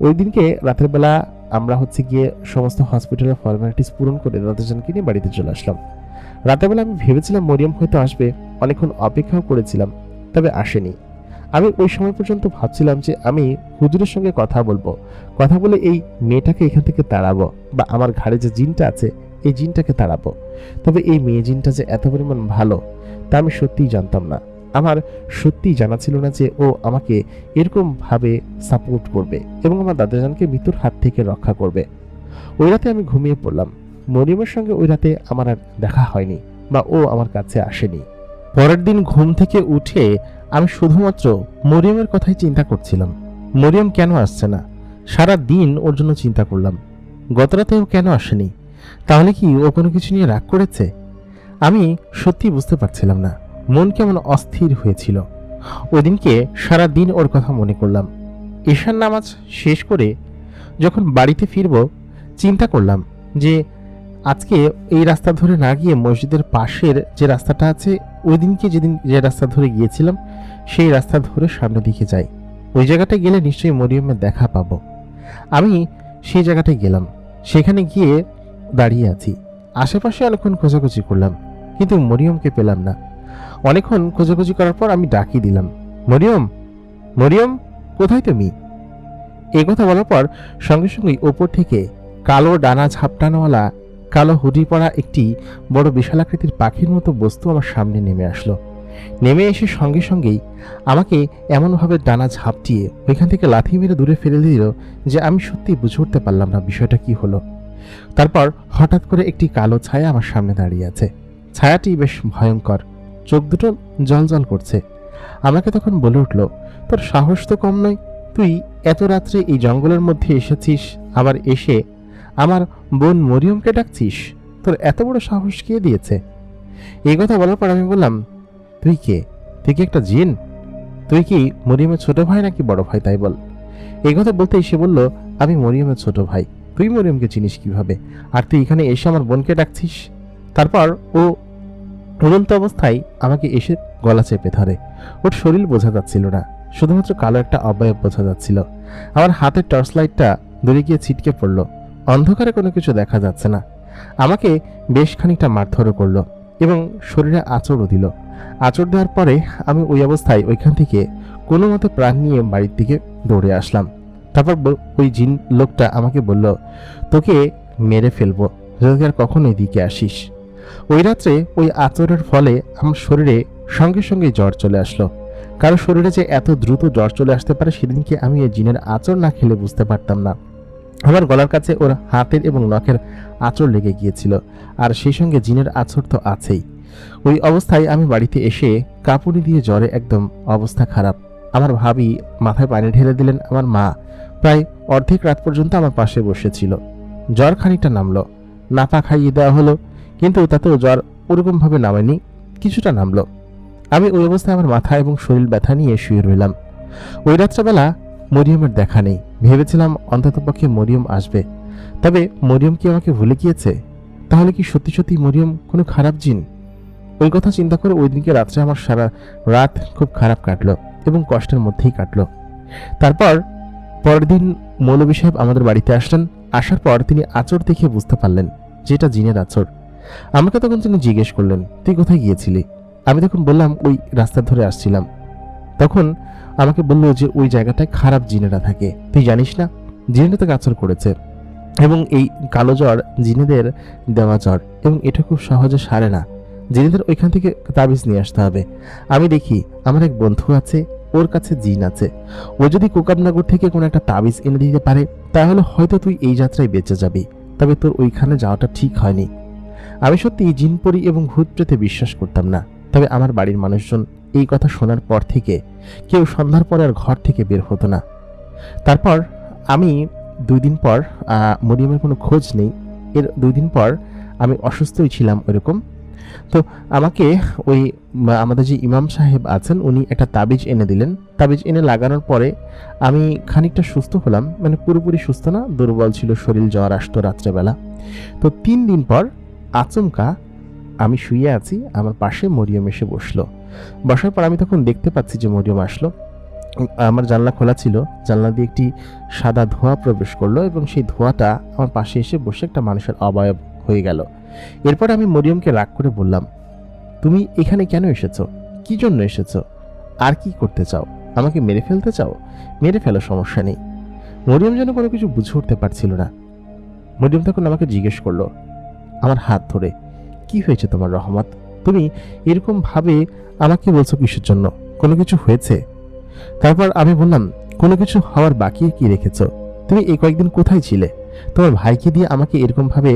ওই দিনকে রাতের বেলা আমরা হচ্ছে গিয়ে সমস্ত হসপিটালের ফর্মালিটিস পূরণ করে দাদাজানকে নিয়ে বাড়িতে চলে আসলাম। রাতের বেলা আমি ভেবেছিলাম মরিয়ম হয়তো আসবে, অনেকক্ষণ অপেক্ষাও করেছিলাম, তবে আসেনি। আমি ওই সময় পর্যন্ত ভাবছিলাম যে আমি হুজুরের সঙ্গে কথা বলবো, কথা বলে এই মেয়েটাকে এখান থেকে তাড়াবো, বা আমার ঘাড়ে যে জিনটা আছে এই জিনটাকে তাড়াবো। তবে এই মেয়ে জিনটা যে এত পরিমাণ ভালো তা আমি সত্যিই জানতাম না। আমার সত্যিই জানা ছিল না যে ও আমাকে এরকম ভাবে সাপোর্ট করবে এবং আমার দাদাজানকে মৃত্যুর হাত থেকে রক্ষা করবে। ওই রাতে আমি ঘুমিয়ে পড়লাম। মরিয়মের সঙ্গে ওই রাতে আমার আর দেখা হয়নি, বা ও আমার কাছে আসেনি। পরের দিন ঘুম থেকে উঠে আমি শুধুমাত্র মরিয়মের কথাই চিন্তা করছিলাম। মরিয়ম কেন আসছে না, সারা দিন ওর জন্য চিন্তা করলাম। গতরাতে ও কেন আসেনি, তাহলে কি ও কোনো কিছু নিয়ে রাগ করেছে? আমি সত্যি বুঝতে পারছিলাম না, মন কেমন অস্থির হয়েছিল। ওই দিনকে সারা দিন ওর কথা মনে করলাম। ঈশান নামাজ শেষ করে যখন বাড়িতে ফিরব চিন্তা করলাম যে আজকে এই রাস্তা ধরে না গিয়ে মসজিদের পাশের যে রাস্তাটা আছে, ওই দিনকে যেদিন যে রাস্তা ধরে গিয়েছিলাম সেই রাস্তা ধরে সামনের দিকে যাই। ওই জায়গাটায় গেলে নিশ্চয়ই মরিয়মের দেখা পাবো। আমি সেই জায়গাটায় গেলাম, সেখানে গিয়ে দাঁড়িয়ে আছি। আশেপাশে অনেকক্ষণ খোঁজাখুঁজি করলাম, কিন্তু মরিয়মকে পেলাম না। অনেকক্ষণ খোঁজাখুঁজি করার পর আমি ডাকি দিলাম, মরিয়ম, মরিয়ম, কোথায় তুমি? এই কথা বলার পর সঙ্গে সঙ্গেই ওপর থেকে কালো ডানা ঝাপটানোওয়ালা কালো হুডি পরা একটি বড় বিশালাকৃতির পাখির মতো বস্তু আমার সামনে নেমে আসলো। নেমে এসে সঙ্গে সঙ্গেই আমাকে এমনভাবে ডানা ঝাপটিয়ে ওইখান থেকে লাথি মেরে দূরে ফেলে দিল যে আমি সত্যি বুঝে উঠতে পারলাম না বিষয়টা কি হলো। তারপর হঠাৎ করে একটি কালো ছায়া আমার সামনে দাঁড়িয়ে আছে। ছায়াটি বেশ ভয়ঙ্কর, চোখ দুটো জল করছে। আমাকে তখন বলে উঠল, তোর সাহস তো কম নয়, তুই এত রাত্রে এই জঙ্গলের মধ্যে এসেছিস, আবার এসে আমার বোন মরিয়মকে ডাকছিস? তোর এত বড় সাহস কে দিয়েছে? এই কথা বলার পর আমি বললাম, তুই কে? তুই কি একটা জিন? তুই কি মরিয়মের ছোট ভাই নাকি বড় ভাই তাই বল। এই কথা বলতেই সে বলল, আমি মরিয়মের ছোট ভাই। তুই মরিয়মকে চিনিস কিভাবে? আর তুই এখানে এসে আমার বোনকে ডাকছিস? তারপর ও উড়ন্ত অবস্থায় আমাকে এসে গলা চেপে ধরে। ওর শরীর বোঝা যাচ্ছিল না, শুধুমাত্র কালো একটা অবয়ব বোঝা যাচ্ছিল। আমার হাতের টর্চ লাইটটা দূরে গিয়ে ছিটকে পড়ল, অন্ধকারে কোনো কিছু দেখা যাচ্ছে না। আমাকে বেশ খানিকটা মারধরও করলো এবং শরীরে আঁচড়ও দিল। আঁচড় দেওয়ার পরে আমি ওই অবস্থায় ওইখান থেকে কোনো মতে প্রাণ নিয়ে বাড়ির দিকে দৌড়ে আসলাম। তারপর ওই জিন লোকটা আমাকে বলল, তোকে মেরে ফেলবো যদি আর কখনো এদিকে আসিস। ওই রাত্রে ওই আঁচড়ের ফলে আমার শরীরে সঙ্গে সঙ্গে জ্বর চলে আসলো। কারো শরীরে যে এত দ্রুত জ্বর চলে আসতে পারে সেদিনকে আমি এই জিনের আঁচড় না খেলে বুঝতে পারতাম না। আমার গলার কাছে ওর হাতের এবং নখের আঁচড় লেগে গিয়েছিল, আর সেই সঙ্গে জিনের আঁচড় তো আছেই। ওই অবস্থায় আমি বাড়িতে এসে কাঁপুনি দিয়ে জ্বরে একদম অবস্থা খারাপ। আমার ভাবি মাথায় পানি ঢেলে দিলেন, আমার মা প্রায় অর্ধেক রাত পর্যন্ত আমার পাশে বসেছিল। জ্বর খানিকটা নামলো, নাপা খাইয়ে দেওয়া হলো, কিন্তু তাতেও জ্বর ওরকমভাবে নামেনি, কিছুটা নামলো। আমি ওই অবস্থায় আমার মাথা এবং শরীর ব্যথা নিয়ে শুয়ে রইলাম। ওই রাত্রেবেলা মরিয়মের দেখা নেই। ভেবেছিলাম অন্ততপক্ষে মরিয়ম আসবে, তবে মরিয়ম কি আমাকে ভুলে গিয়েছে? তাহলে কি সত্যি সত্যি মরিয়ম কোনো খারাপ জিন? ওই কথা চিন্তা করে ওই দিনকে রাত্রে আমার সারা রাত খুব খারাপ কাটলো এবং কষ্টের মধ্যেই কাটলো। তারপর পরের দিন মৌলভী সাহেব আমাদের বাড়িতে আসলেন। আসার পর তিনি আঁচড় দেখে বুঝতে পারলেন যে এটা জিনের আঁচড়। আমাকে তখন তিনি জিজ্ঞেস করলেন, তুই কোথায় গিয়েছিলি? আমি তখন বললাম, ওই রাস্তা ধরে আসছিলাম। তখন আমাকে বলল যে ওই জায়গাটায় খারাপ জিনেরা থাকে, তুই জানিস না? জিনেরা তো আঁচড় করেছে এবং এই কালো জ্বর জিনেদের দেওয়া জ্বর, এবং এটা খুব সহজে সারে না। জিনেদের ওইখান থেকে তাবিজ নিয়ে আসতে হবে। আমি দেখি আমার এক বন্ধু আছে, ওর কাছে জিন আছে। ও যদি কোকাবনগর থেকে কোনো একটা তাবিজ এনে দিতে পারে তাহলে হয়তো তুই এই যাত্রায় বেঁচে যাবি, তবে তোর ওইখানে যাওয়াটা ঠিক হয়নি। আমি সত্যি জিন পরি এবং ভূত প্রেতে বিশ্বাস করতাম না, তবে আমার বাড়ির মানুষজন এই কথা শোনার পর থেকে কেউ সন্ধ্যার পরে আর ঘর থেকে বের হতো না। তারপর আমি 2 দিন পর, মরিয়মের কোনো খোঁজ নেই, এর 2 দিন পর আমি অসুস্থই ছিলাম ওইরকম। তো আমাকে ওই আমাদের যে ইমাম সাহেব আছেন উনি একটা তাবিজ এনে দিলেন। তাবিজ এনে লাগানোর পরে আমি খানিকটা সুস্থ হলাম, মানে পুরোপুরি সুস্থ না, দুর্বল ছিল শরীর, জ্বর আসতো রাত্রেবেলা। তো 3 দিন পর আচমকা আমি শুয়ে আছি, আমার পাশে মরিয়ম এসে বসলো। বসার পর আমি তখন দেখতে পাচ্ছি যে মরিয়ম আসলো। আমার জানলা খোলা ছিল, জানলা দিয়ে একটি সাদা ধোঁয়া প্রবেশ করলো এবং সেই ধোঁয়াটা আমার পাশে এসে বসে একটা মানুষের অবয়ব হয়ে গেল। এরপর আমি মরিয়মকে রাগ করে বললাম, তুমি এখানে কেন এসেছো? কি জন্য এসেছো? আর কি করতে চাও? আমাকে মেরে ফেলতে চাও? মেরে ফেলো, সমস্যা নেই। মরিয়ম যেন কোনো কিছু বুঝে উঠতে পারছিল না। মরিয়ম তখন আমাকে জিজ্ঞেস করলো আমার হাত ধরে, কি হয়েছে তোমার রহমত? তুমি এরকম ভাবে আমাকে বলছো কিসের জন্য? কোনো কিছু হয়েছে? তারপর আমি বললাম, কোনো কিছু হওয়ার বাকি কি রেখেছো? তুমি এই কয়েকদিন কোথায় ছিলে? তোমার ভাইকে দিয়ে আমাকে এরকম ভাবে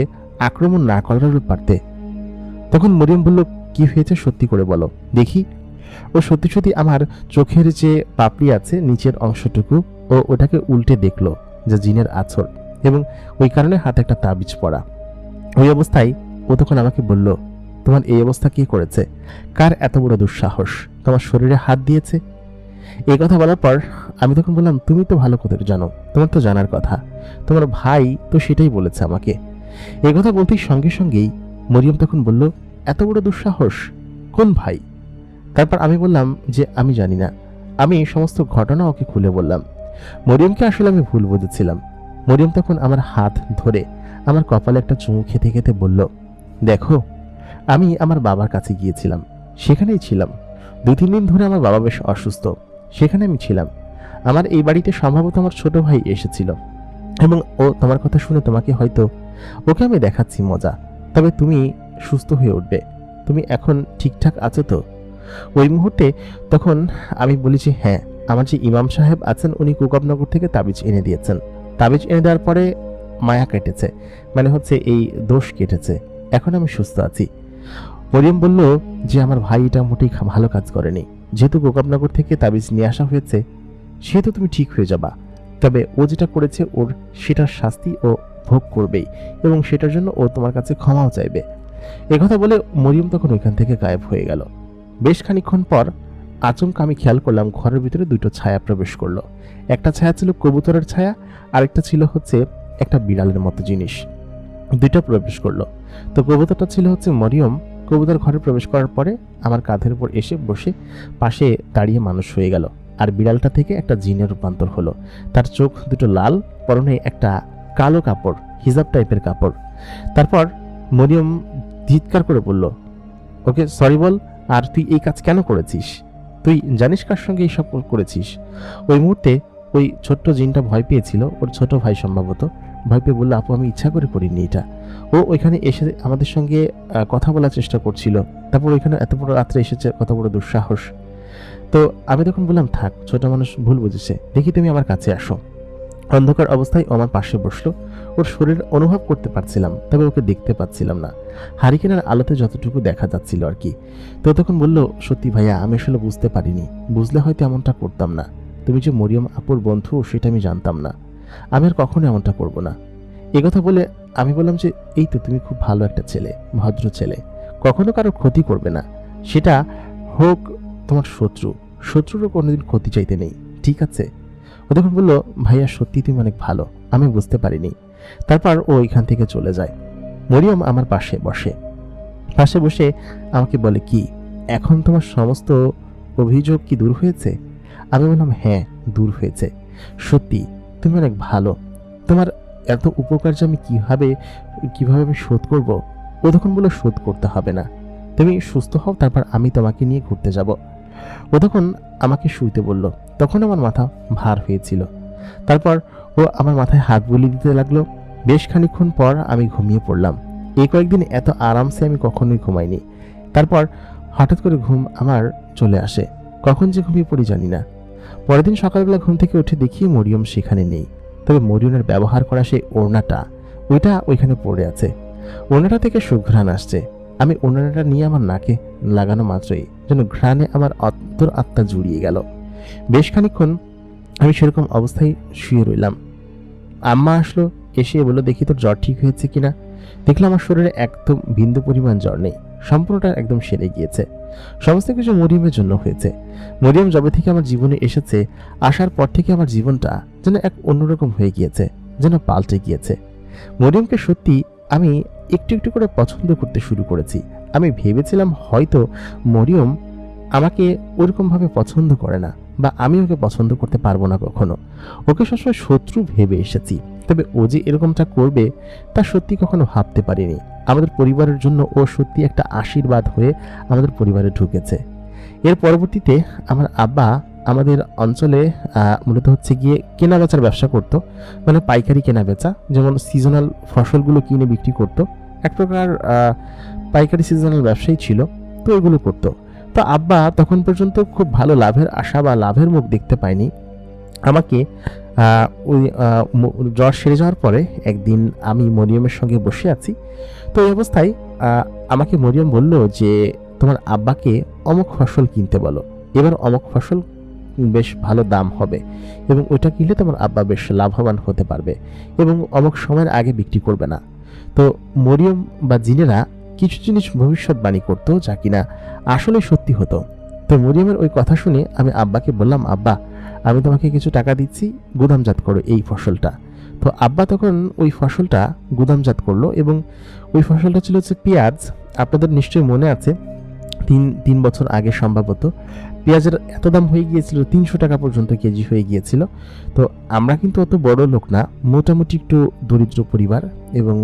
আক্রমণ না করারও পারতে। তখন মরিয়ম বলল, কি হয়েছে সত্যি করে বলো দেখি। ও সত্যি সত্যি আমার চোখের যে পাপড়ি আছে নিচের অংশটুকু, ও ওটাকে উল্টে দেখলো যে জিনের আছর, এবং ওই কারণে হাতে একটা তাবিজ পরা। ওই অবস্থায় ও তখন আমাকে বলল, তোমার এই অবস্থা কে করেছে? কার এত বড় দুঃসাহস তোমার শরীরে হাত দিয়েছে? এই কথা বলার পর আমি তখন বললাম, তুমি তো ভালো করে জানো, তোমার তো জানার কথা, তোমার ভাই তো সেটাই বলেছে আমাকে। এই কথা বলতেই সঙ্গে সঙ্গেই মরিয়ম তখন বলল, এত বড় দুঃসাহস? কোন ভাই? তারপর আমি বললাম যে আমি জানি না। আমি সমস্ত ঘটনা ওকে খুলে বললাম। মরিয়মকে আসলে আমি ভুল বুঝেছিলাম। মরিয়ম তখন আমার হাত ধরে আমার কপালে একটা চুমু খেতে খেতে বলল, দেখো, আমি আমার বাবার কাছে গিয়েছিলাম, সেখানেই ছিলাম। 2-3 দিন ধরে আমার বাবা বেশ অসুস্থ, সেখানে আমি ছিলাম। আমার এই বাড়িতে সম্ভবত আমার ছোট ভাই এসেছিল এবং ও তোমার কথা শুনে তোমাকে হয়তো, ওকে আমি দেখাচ্ছি মজা, তবে তুমি সুস্থ হয়ে উঠবে, তুমি এখন ঠিকঠাক আছো তো? ওই মুহূর্তে তখন আমি বলি যে হ্যাঁ, আমার যে ইমাম সাহেব আছেন উনি কুকবনগর থেকে তাবিজ এনে দিয়েছেন। তাবিজ এনে দেওয়ার পরে মায়া কেটেছে, মানে হচ্ছে এই দোষ কেটেছে, এখন আমি সুস্থ আছি। মরিয়ম বলল যে আমার ভাই এটা মোটেই ভালো কাজ করেনি, যেহেতু কুকবনগর থেকে তাবিজ নিয়ে আসা হয়েছে সেহেতু তুমি ঠিক হয়ে যাবা, তবে ও যেটা করেছে ওর সেটার শাস্তি ও ভোগ করবেই, এবং সেটার জন্য ও তোমার কাছে ক্ষমাও চাইবে। একথা বলে মরিয়ম তখন ওইখান থেকে গায়েব হয়ে গেল। বেশ খানিকক্ষণ পর আচমকা আমি খেয়াল করলাম ঘরের ভিতরে দুটো ছায়া প্রবেশ করলো। একটা ছায়া ছিল কবুতরের ছায়া, আরেকটা ছিল হচ্ছে একটা বিড়ালের মতো জিনিস। দুইটা প্রবেশ করলো। তো কবুতরটা ছিল হচ্ছে মরিয়ম। কবুতর ঘরে প্রবেশ করার পরে আমার কাঁধের উপর এসে বসে পাশে দাঁড়িয়ে মানুষ হয়ে গেল, আর বিড়ালটা থেকে একটা জিনের রূপান্তর হলো। তার চোখ দুটো লাল, পরনে একটা কালো কাপড়, হিজাব টাইপের কাপড়। তারপর মরিয়ম চিৎকার করে বলল, ওকে সরি বল, আর তুই এই কাজ কেন করেছিস? তুই জানিস কার সঙ্গে এইসব করেছিস? ওই মুহূর্তে ওই ছোট্ট জিনটা ভয় পেয়েছিল, ওর ছোট ভাই সম্ভবত। ভয় পেয়ে বললো, আপু আমি ইচ্ছা করে করিনি এটা, ও ওইখানে এসে আমাদের সঙ্গে কথা বলার চেষ্টা করছিল, তারপর ওইখানে এত বড় রাত্রে এসেছে, কত বড় দুঃসাহস। তো আমি তখন বললাম, থাক, ছোট মানুষ ভুল বুঝেছে, দেখি তুমি আমার কাছে আসো। অন্ধকার অবস্থায় ও আমার পাশে বসলো। ওর শরীর অনুভব করতে পারছিলাম, তবে ওকে দেখতে পাচ্ছিলাম না, হারিকেনের আলোতে যতটুকু দেখা যাচ্ছিল আর কি। তো তখন বলল, সত্যি ভাইয়া আমি আসলে বুঝতে পারিনি, বুঝলে হয়তো এমনটা করতাম না। তুমি যে মরিয়ম আপুর বন্ধু সেটা আমি জানতাম না, আমি আর কখনো এমনটা করব না। কথা বলে আমি বললাম যে এই তো তুমি খুব ভালো একটা ছেলে, ভদ্র ছেলে, কখনো কারো ক্ষতি করবে না, সেটা হোক তোমার শত্রু, শত্রুরও কোনোদিন ক্ষতি চাইতে নেই, ঠিক আছে? ও তখন বললো, ভাইয়া সত্যি তুমি অনেক ভালো, আমি বুঝতে পারিনি। তারপর ও এখান থেকে চলে যায়। মরিয়ম আমার পাশে বসে আমাকে বলে, কি এখন তোমার সমস্ত অভিযোগ কি দূর হয়েছে? আমি বললাম, হ্যাঁ দূর হয়েছে, সত্যি তুমি অনেক ভালো, তোমার এত উপকার যে আমি কিভাবে আমি শোধ করব? ও তখন বললো, শোধ করতে হবে না, তুমি সুস্থ হও, তারপর আমি তোমাকে নিয়ে ঘুরতে যাব। ও তখন আমাকে শুইতে বলল, তখন আমার মাথা ভার হয়েছিল। তারপর ও আমার মাথায় হাত বুলিয়ে দিতে লাগলো। বেশ খানিকক্ষণ পর আমি ঘুমিয়ে পড়লাম। এই কয়েকদিন এত আরামসে আমি কখনোই ঘুমাইনি। তারপর হঠাৎ করে ঘুম আমার চলে আসে, কখন যে ঘুমিয়ে পড়ি জানি না। পরের দিন সকালবেলা ঘুম থেকে উঠে দেখি মরিয়ম সেখানে নেই, তবে মরিয়মের ব্যবহার করা সেই ওড়নাটা ওইটা ওইখানে পড়ে আছে। ওড়নাটা থেকে সুঘ্রাণ আসছে। আমি ওড়নাটা নিয়ে আমার নাকে লাগানো মাত্রই যেন ঘ্রাণে আমার অন্তর আত্মা জুড়িয়ে গেল। বেশ খানিকক্ষণ আমি সেরকম অবস্থায় শুয়ে রইলাম। আম্মা আসলো, এসে বলল, দেখি তোর জ্বর ঠিক হয়েছে কিনা। দেখলাম আমার শরীরে একদম বিন্দু পরিমাণ জ্বর নেই, সম্পূর্ণটা একদম সেরে গিয়েছে। সমস্ত কিছু মরিয়মের জন্য হয়েছে। মরিয়ম যবে থেকে আমার জীবনে এসেছে, আসার পর থেকে আমার জীবনটা যেন এক অন্যরকম হয়ে গিয়েছে, যেন পাল্টে গিয়েছে। মরিয়মকে সত্যি আমি একটু একটু করে পছন্দ করতে শুরু করেছি। আমি ভেবেছিলাম হয়তো মরিয়ম আমাকে ওরকমভাবে পছন্দ করে না, বা আমি ওকে পছন্দ করতে পারবো না কখনো। ওকে সবসময় শত্রু ভেবে এসেছি, তবে ও যে এরকমটা করবে তা সত্যি কখনো ভাবতে পারিনি। আমাদের পরিবারের জন্য ও সত্যি একটা আশীর্বাদ হয়ে আমাদের পরিবারে ঢুকেছে। এর পরবর্তীতে আমার আব্বা আমাদের অঞ্চলে মূলত হচ্ছে গিয়ে কেনা বেচার ব্যবসা করতো, মানে পাইকারি কেনা বেচা, যেমন সিজনাল ফসলগুলো কিনে বিক্রি করতো। এক প্রকার পাইকারি সিজনাল ব্যবসায়ী ছিল, তো এগুলো করতো। তো আব্বা তখন পর্যন্ত খুব ভালো লাভের আশা বা লাভের মুখ দেখতে পায়নি। আমাকে ওই জ্বর সেরে যাওয়ার পরে একদিন আমি মরিয়মের সঙ্গে বসে আছি, তো এই অবস্থায় আমাকে মরিয়ম বলল যে তোমার আব্বাকে অমুক ফসল কিনতে বলো, এবার অমুক ফসল বেশ ভালো দাম হবে, এবং ওইটা কিনলে তোমার আব্বা বেশ লাভবান হতে পারবে, এবং অমুক সময়ের আগে বিক্রি করবে না। তো মরিয়ম বা জিনেরা কিছু জিনিস ভবিষ্যৎবাণী করতো যা কিনা আসলে সত্যি হতো। তো মরিয়মের ওই কথা শুনে আমি আব্বাকে বললাম, আব্বা আমি তোমাকে কিছু টাকা দিচ্ছি, গুদামজাত করো এই ফসলটা। তো আব্বা তখন ওই ফসলটা গুদামজাত করলো, এবং ওই ফসলটা ছিল হচ্ছে পেঁয়াজ। আপনাদের নিশ্চয়ই মনে আছে, তিন বছর আগে সম্ভবত পেঁয়াজের এত দাম হয়ে গিয়েছিল, 300 টাকা পর্যন্ত কেজি হয়ে গিয়েছিল। তো আমরা কিন্তু অত বড় লোক না, মোটামুটি একটু দরিদ্র পরিবার, এবং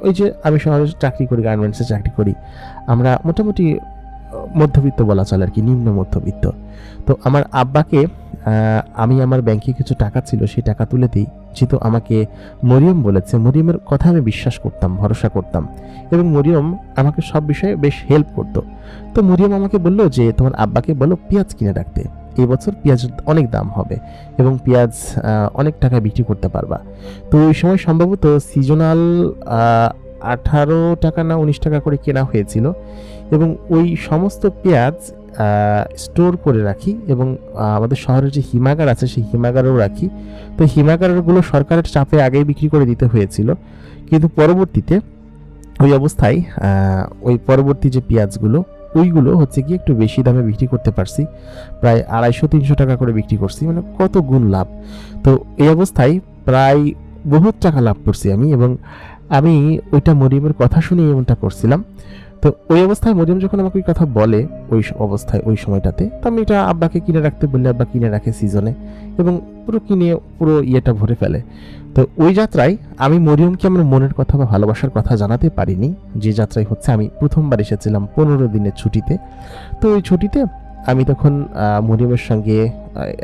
ওই যে আমি শহরে চাকরি করি, গার্মেন্টসে চাকরি করি, আমরা মোটামুটি মধ্যবিত্ত বলা চলে আর কি, নিম্ন মধ্যবিত্ত। তো আমার আব্বাকে আমি আমার ব্যাংকে কিছু টাকা ছিল সেই টাকা তুলে দিই, যেহেতু আমাকে মরিয়ম বলেছে, মরিয়মের কথা আমি বিশ্বাস করতাম, ভরসা করতাম, এবং মরিয়ম আমাকে সব বিষয়ে বেশ হেল্প করতো। তো মরিয়ম আমাকে বললো যে তোমার আব্বাকে বলো পেঁয়াজ কিনে রাখতে, এই বছর পেঁয়াজের অনেক দাম হবে এবং পেঁয়াজ অনেক টাকা বিক্রি করতে পারবা। তো ওই সময় সম্ভবত সিজনাল 18 টাকা না 19 টাকা করে কেনা হয়েছিল, এবং ওই সমস্ত পেঁয়াজ স্টোর করে রাখি, এবং আমাদের শহরের যে হিমাগার আছে সেই হিমাগারেও রাখি। তো হিমাগারগুলো সরকারের চাপে আগেই বিক্রি করে দিতে হয়েছিল, কিন্তু পরবর্তীতে ওই অবস্থায় ওই পরবর্তী যে পেঁয়াজগুলো ওইগুলো হচ্ছে কি একটু বেশি দামে বিক্রি করতে পারছি, প্রায় 250-300 টাকা করে বিক্রি করছি, মানে কত গুণ লাভ। তো এই অবস্থায় প্রায় বহুত টাকা লাভ করছি আমি, এবং আমি ওইটা মরিয়মের কথা শুনে এমনটা করছিলাম। তো ওই অবস্থায় মরিয়ম যখন আমাকে ওই কথা বলে ওই অবস্থায় ওই সময়টাতে, তো আমি এটা আব্বাকে কিনে রাখতে বললে আব্বা কিনে রাখে সিজনে, এবং পুরো ইয়েটা ভরে ফেলে। তো ওই যাত্রায় আমি মরিয়মকে আমার মনের কথা বা ভালোবাসার কথা জানাতে পারিনি, যে যাত্রায় হচ্ছে আমি প্রথমবার এসেছিলাম 15 দিনের ছুটিতে। তো ওই ছুটিতে আমি তখন মরিয়মের সঙ্গে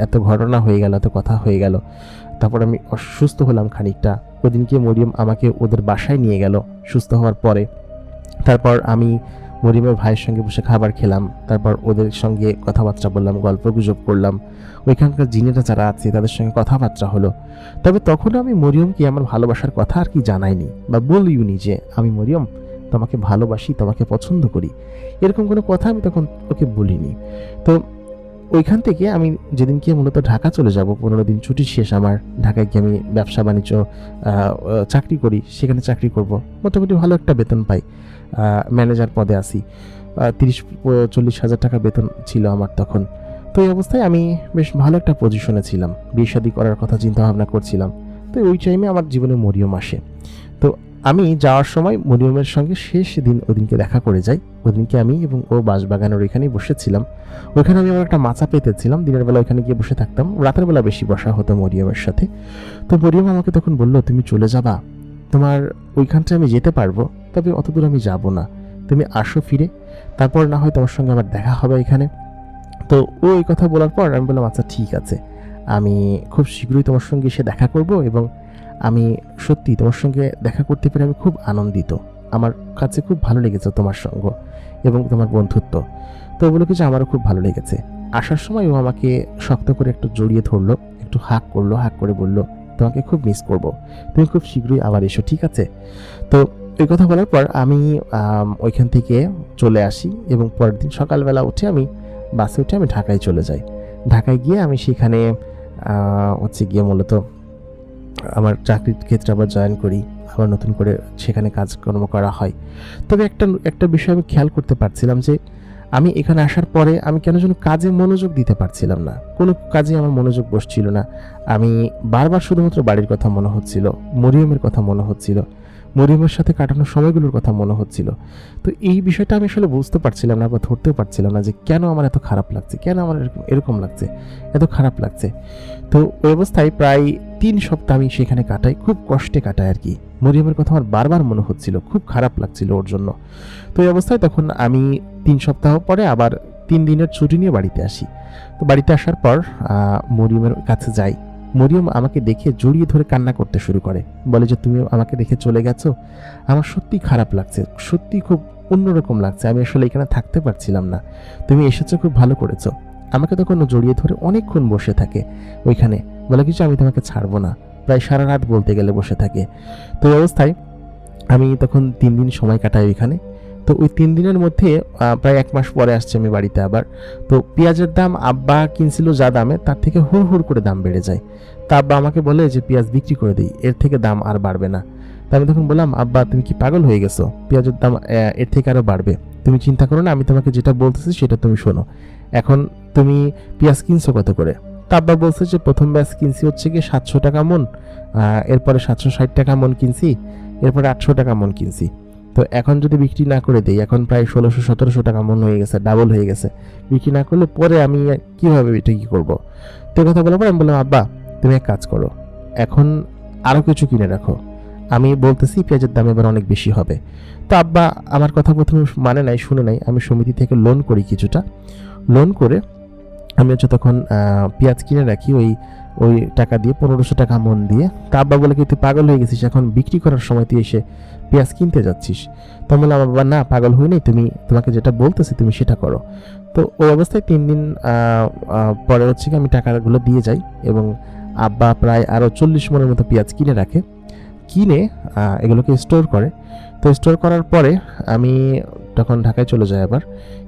এত ঘটনা হয়ে গেল, এত কথা হয়ে গেল, তারপর আমি অসুস্থ হলাম খানিকটা। ওদিনকে মরিয়ম আমাকে ওদের বাসায় নিয়ে গেল সুস্থ হওয়ার পরে। তারপর আমি মরিয়মের ভাইয়ের সঙ্গে বসে খাবার খেলাম, তারপর ওদের সঙ্গে কথাবার্তা বললাম, গল্প গুজব করলাম, ওইখানকার জিনেরা যারা আছে তাদের সঙ্গে কথাবার্তা হলো। তবে তখনও আমি মরিয়মকে আমার ভালোবাসার কথা আর কি জানাইনি বা বলিওনি যে আমি মরিয়ম তোমাকে ভালোবাসি, তোমাকে পছন্দ করি, এরকম কোনো কথা আমি তখন ওকে বলিনি। তো ওইখান থেকে আমি যেদিনকে মূলত ঢাকা চলে যাব, 15 দিন ছুটি শেষ আমার, ঢাকায় গিয়ে আমি ব্যবসা বাণিজ্য চাকরি করি, সেখানে চাকরি করব, মোটামুটি ভালো একটা বেতন পাই, ম্যানেজার পদে আছি, 30-40 হাজার টাকা বেতন ছিল আমার তখন। তো এই অবস্থায় আমি বেশ ভালো একটা পজিশনে ছিলাম, বিয়ে শাদী করার কথা চিন্তা ভাবনা করছিলাম। তো ওই টাইমে আমার জীবনে মরিয়ম আসে। তো আমি যাওয়ার সময় মরিয়মের সঙ্গে শেষ দিন ওদিনকে দেখা করে যাই। ওদিনকে আমি এবং ও বাঁশবাগানের ওইখানেই বসেছিলাম, ওইখানে আমি আমার একটা মাচা পেতেছিলাম, দিনের বেলা ওইখানে গিয়ে বসে থাকতাম, রাতের বেলা বেশি বসা হতো মরিয়মের সাথে। তো মরিয়ম আমাকে তখন বললো তুমি চলে যাবা, তোমার ওইখানটায় আমি যেতে পারবো, তবে অত দূর আমি যাব না, তুমি আসো ফিরে, তারপর না হয় তোমার সঙ্গে আমার দেখা হবে এখানে। তো ও এই কথা বলার পর আমি বললাম আচ্ছা ঠিক আছে, আমি খুব শীঘ্রই তোমার সঙ্গে এসে দেখা করব, এবং আমি সত্যি তোমার সঙ্গে দেখা করতে পেরে আমি খুব আনন্দিত, আমার কাছে খুব ভালো লেগেছে তোমার সঙ্গ এবং তোমার বন্ধুত্ব। তো বলে কিছু আমারও খুব ভালো লেগেছে। আসার সময় ও আমাকে শক্ত করে একটু জড়িয়ে ধরলো, একটু হাক করলো, হাক করে বলল তোমাকে খুব মিস করব, তুমি খুব শীঘ্রই আবার এসো, ঠিক আছে? তো এই কথা বলার পর আমি ওইখান থেকে চলে আসি, এবং পরের দিন সকালবেলা উঠে আমি বাসে উঠে আমি ঢাকায় চলে যাই। ঢাকায় গিয়ে আমি সেখানে হচ্ছে গিয়ে মূলত আমার চাকরির ক্ষেত্রে আবার জয়েন করি, আবার নতুন করে সেখানে কাজকর্ম করা হয়। তবে একটা বিষয় আমি খেয়াল করতে পারছিলাম যে আমি এখানে আসার পরে আমি কেন যেন কাজে মনোযোগ দিতে পারছিলাম না, কোনো কাজে আমার মনোযোগ বসছিল না। আমি বারবার শুধুমাত্র বাড়ির কথা মনে হচ্ছিল, মরিয়মের কথা মনে হচ্ছিল, মরিয়মের সাথে কাটানোর সময়গুলোর কথা মনে হচ্ছিল। তো এই বিষয়টা আমি আসলে বুঝতে পারছিলাম না বা ধরতেও পারছিলাম না যে কেন আমার এত খারাপ লাগছে, কেন আমার এরকম লাগছে, এত খারাপ লাগছে। তো ওই অবস্থায় প্রায় 3 সপ্তাহ আমি সেখানে কাটাই, খুব কষ্টে কাটাই আর কি। মরিয়মের কথা আমার বারবার মনে হচ্ছিল, খুব খারাপ লাগছিল ওর জন্য। তো এই অবস্থায় তখন আমি 3 সপ্তাহ পরে আবার 3 দিনের ছুটি নিয়ে বাড়িতে আসি। তো বাড়িতে আসার পর মরিয়মের কাছে যাই। মরিয়ম আমাকে দেখে জড়িয়ে ধরে কান্না করতে শুরু করে, বলে যে তুমি আমাকে রেখে চলে গেছো, আমার সত্যি খারাপ লাগছে, সত্যি খুব অন্যরকম লাগছে, আমি আসলে এখানে থাকতে পারছিলাম না, তুমি এসেছো খুব ভালো করেছো। আমাকে তখন জড়িয়ে ধরে অনেকক্ষণ বসে থাকে ওইখানে, বলে কিছু আমি তোমাকে ছাড়বো না, প্রায় সারা রাত বলতে গেলে বসে থাকে। তো এই অবস্থায় আমি তখন 3 দিন সময় কাটাই ওইখানে। তো ওই 3 দিনের মধ্যে প্রায় 1 মাস পরে আসছে আমি বাড়িতে আবার। তো পেঁয়াজের দাম আব্বা কিনছিল যা দামে তার থেকে হুড় করে দাম বেড়ে যায়। তা আব্বা আমাকে বলে যে পেঁয়াজ বিক্রি করে দিই, এর থেকে দাম আর বাড়বে না। তা আমি তখন বললাম আব্বা তুমি কি পাগল হয়ে গেছো, পেঁয়াজের দাম এর থেকে আরও বাড়বে, তুমি চিন্তা করো না, আমি তোমাকে যেটা বলতেছি সেটা তুমি শোনো। এখন তুমি পেঁয়াজ কিনছো কত করে? তা আব্বা বলছে যে প্রথম ব্যাচ কিনছি হচ্ছে কি 700 টাকা মন, এরপরে 760 টাকা মন কিনছি, এরপরে 800 টাকা মন কিনছি। তো এখন যদি বিক্রি না করে দেই, এখন প্রায় 1600-1700 টাকা মন হয়ে গেছে, ডাবল হয়ে গেছে। বিক্রি না করলে পরে আমি কিভাবে এটা কি করবো? তো কথা বলার পর আমি বললাম আব্বা তুমি এক কাজ করো, এখন আরও কিছু কিনে রাখো, আমি বলতেছি পেঁয়াজের দাম এবার অনেক বেশি হবে। তো আব্বা আমার কথা প্রথমে মানে নাই, শুনে নাই। আমি সমিতি থেকে লোন করি, কিছুটা লোন করে আমি হচ্ছে তখন পেঁয়াজ কিনে রাখি ওই ওই টাকা দিয়ে 1500 টাকা মন দিয়ে। তা আব্বা বলে কি তুই পাগল হয়ে গেছিস, এখন বিক্রি করার সময় তুই এসে পেঁয়াজ কিনতে যাচ্ছিস? তো আমি বললাম বাবা না পাগল হইনি, তোমাকে যেটা বলতেছি তুমি সেটা করো। তো ওই অবস্থায় 3 দিন পরে হচ্ছে কি আমি টাকাগুলো দিয়ে যাই এবং আব্বা প্রায় আরও 40 মনের মতো পেঁয়াজ কিনে রাখে, কিনে এগুলোকে স্টোর করে। তো স্টোর করার পরে আমি তখন ঢাকায় চলে যাই আবার,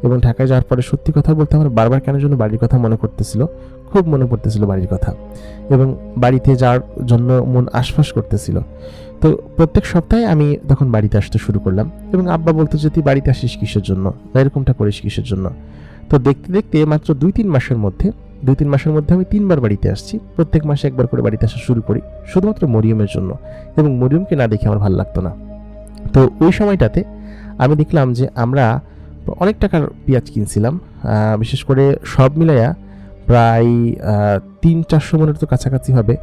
এবং ঢাকায় যাওয়ার পরে সত্যি কথা বলতে আমার বারবার কেন জন্য বাড়ির কথা মনে করতেছিল, খুব মনে পড়তেছিল বাড়ির কথা, এবং বাড়িতে যাওয়ার জন্য মন আশপাশ করতেছিল। তো প্রত্যেক সপ্তাহে আমি তখন বাড়িতে আসতে শুরু করলাম, এবং আব্বা বলতো যে তুই বাড়িতে আসিস কিসের জন্য বা এরকমটা করিস কিসের জন্য। তো দেখতে দেখতে মাত্র 2-3 মাসের মধ্যে আমি 3বার বাড়িতে আসছি। প্রত্যেক মাসে একবার করে বাড়িতে আসা শুরু করি, শুধুমাত্র মরিয়মের জন্য, এবং মরিয়মকে না দেখে আমার ভালো লাগতো না। তো ওই সময়টাতে আমি দেখলাম যে আমরা অনেক টাকার পেঁয়াজ কিনছিলাম, বিশেষ করে সব মিলাইয়া প্রায় 300-400 মনের তো কাছাকাছি হবে,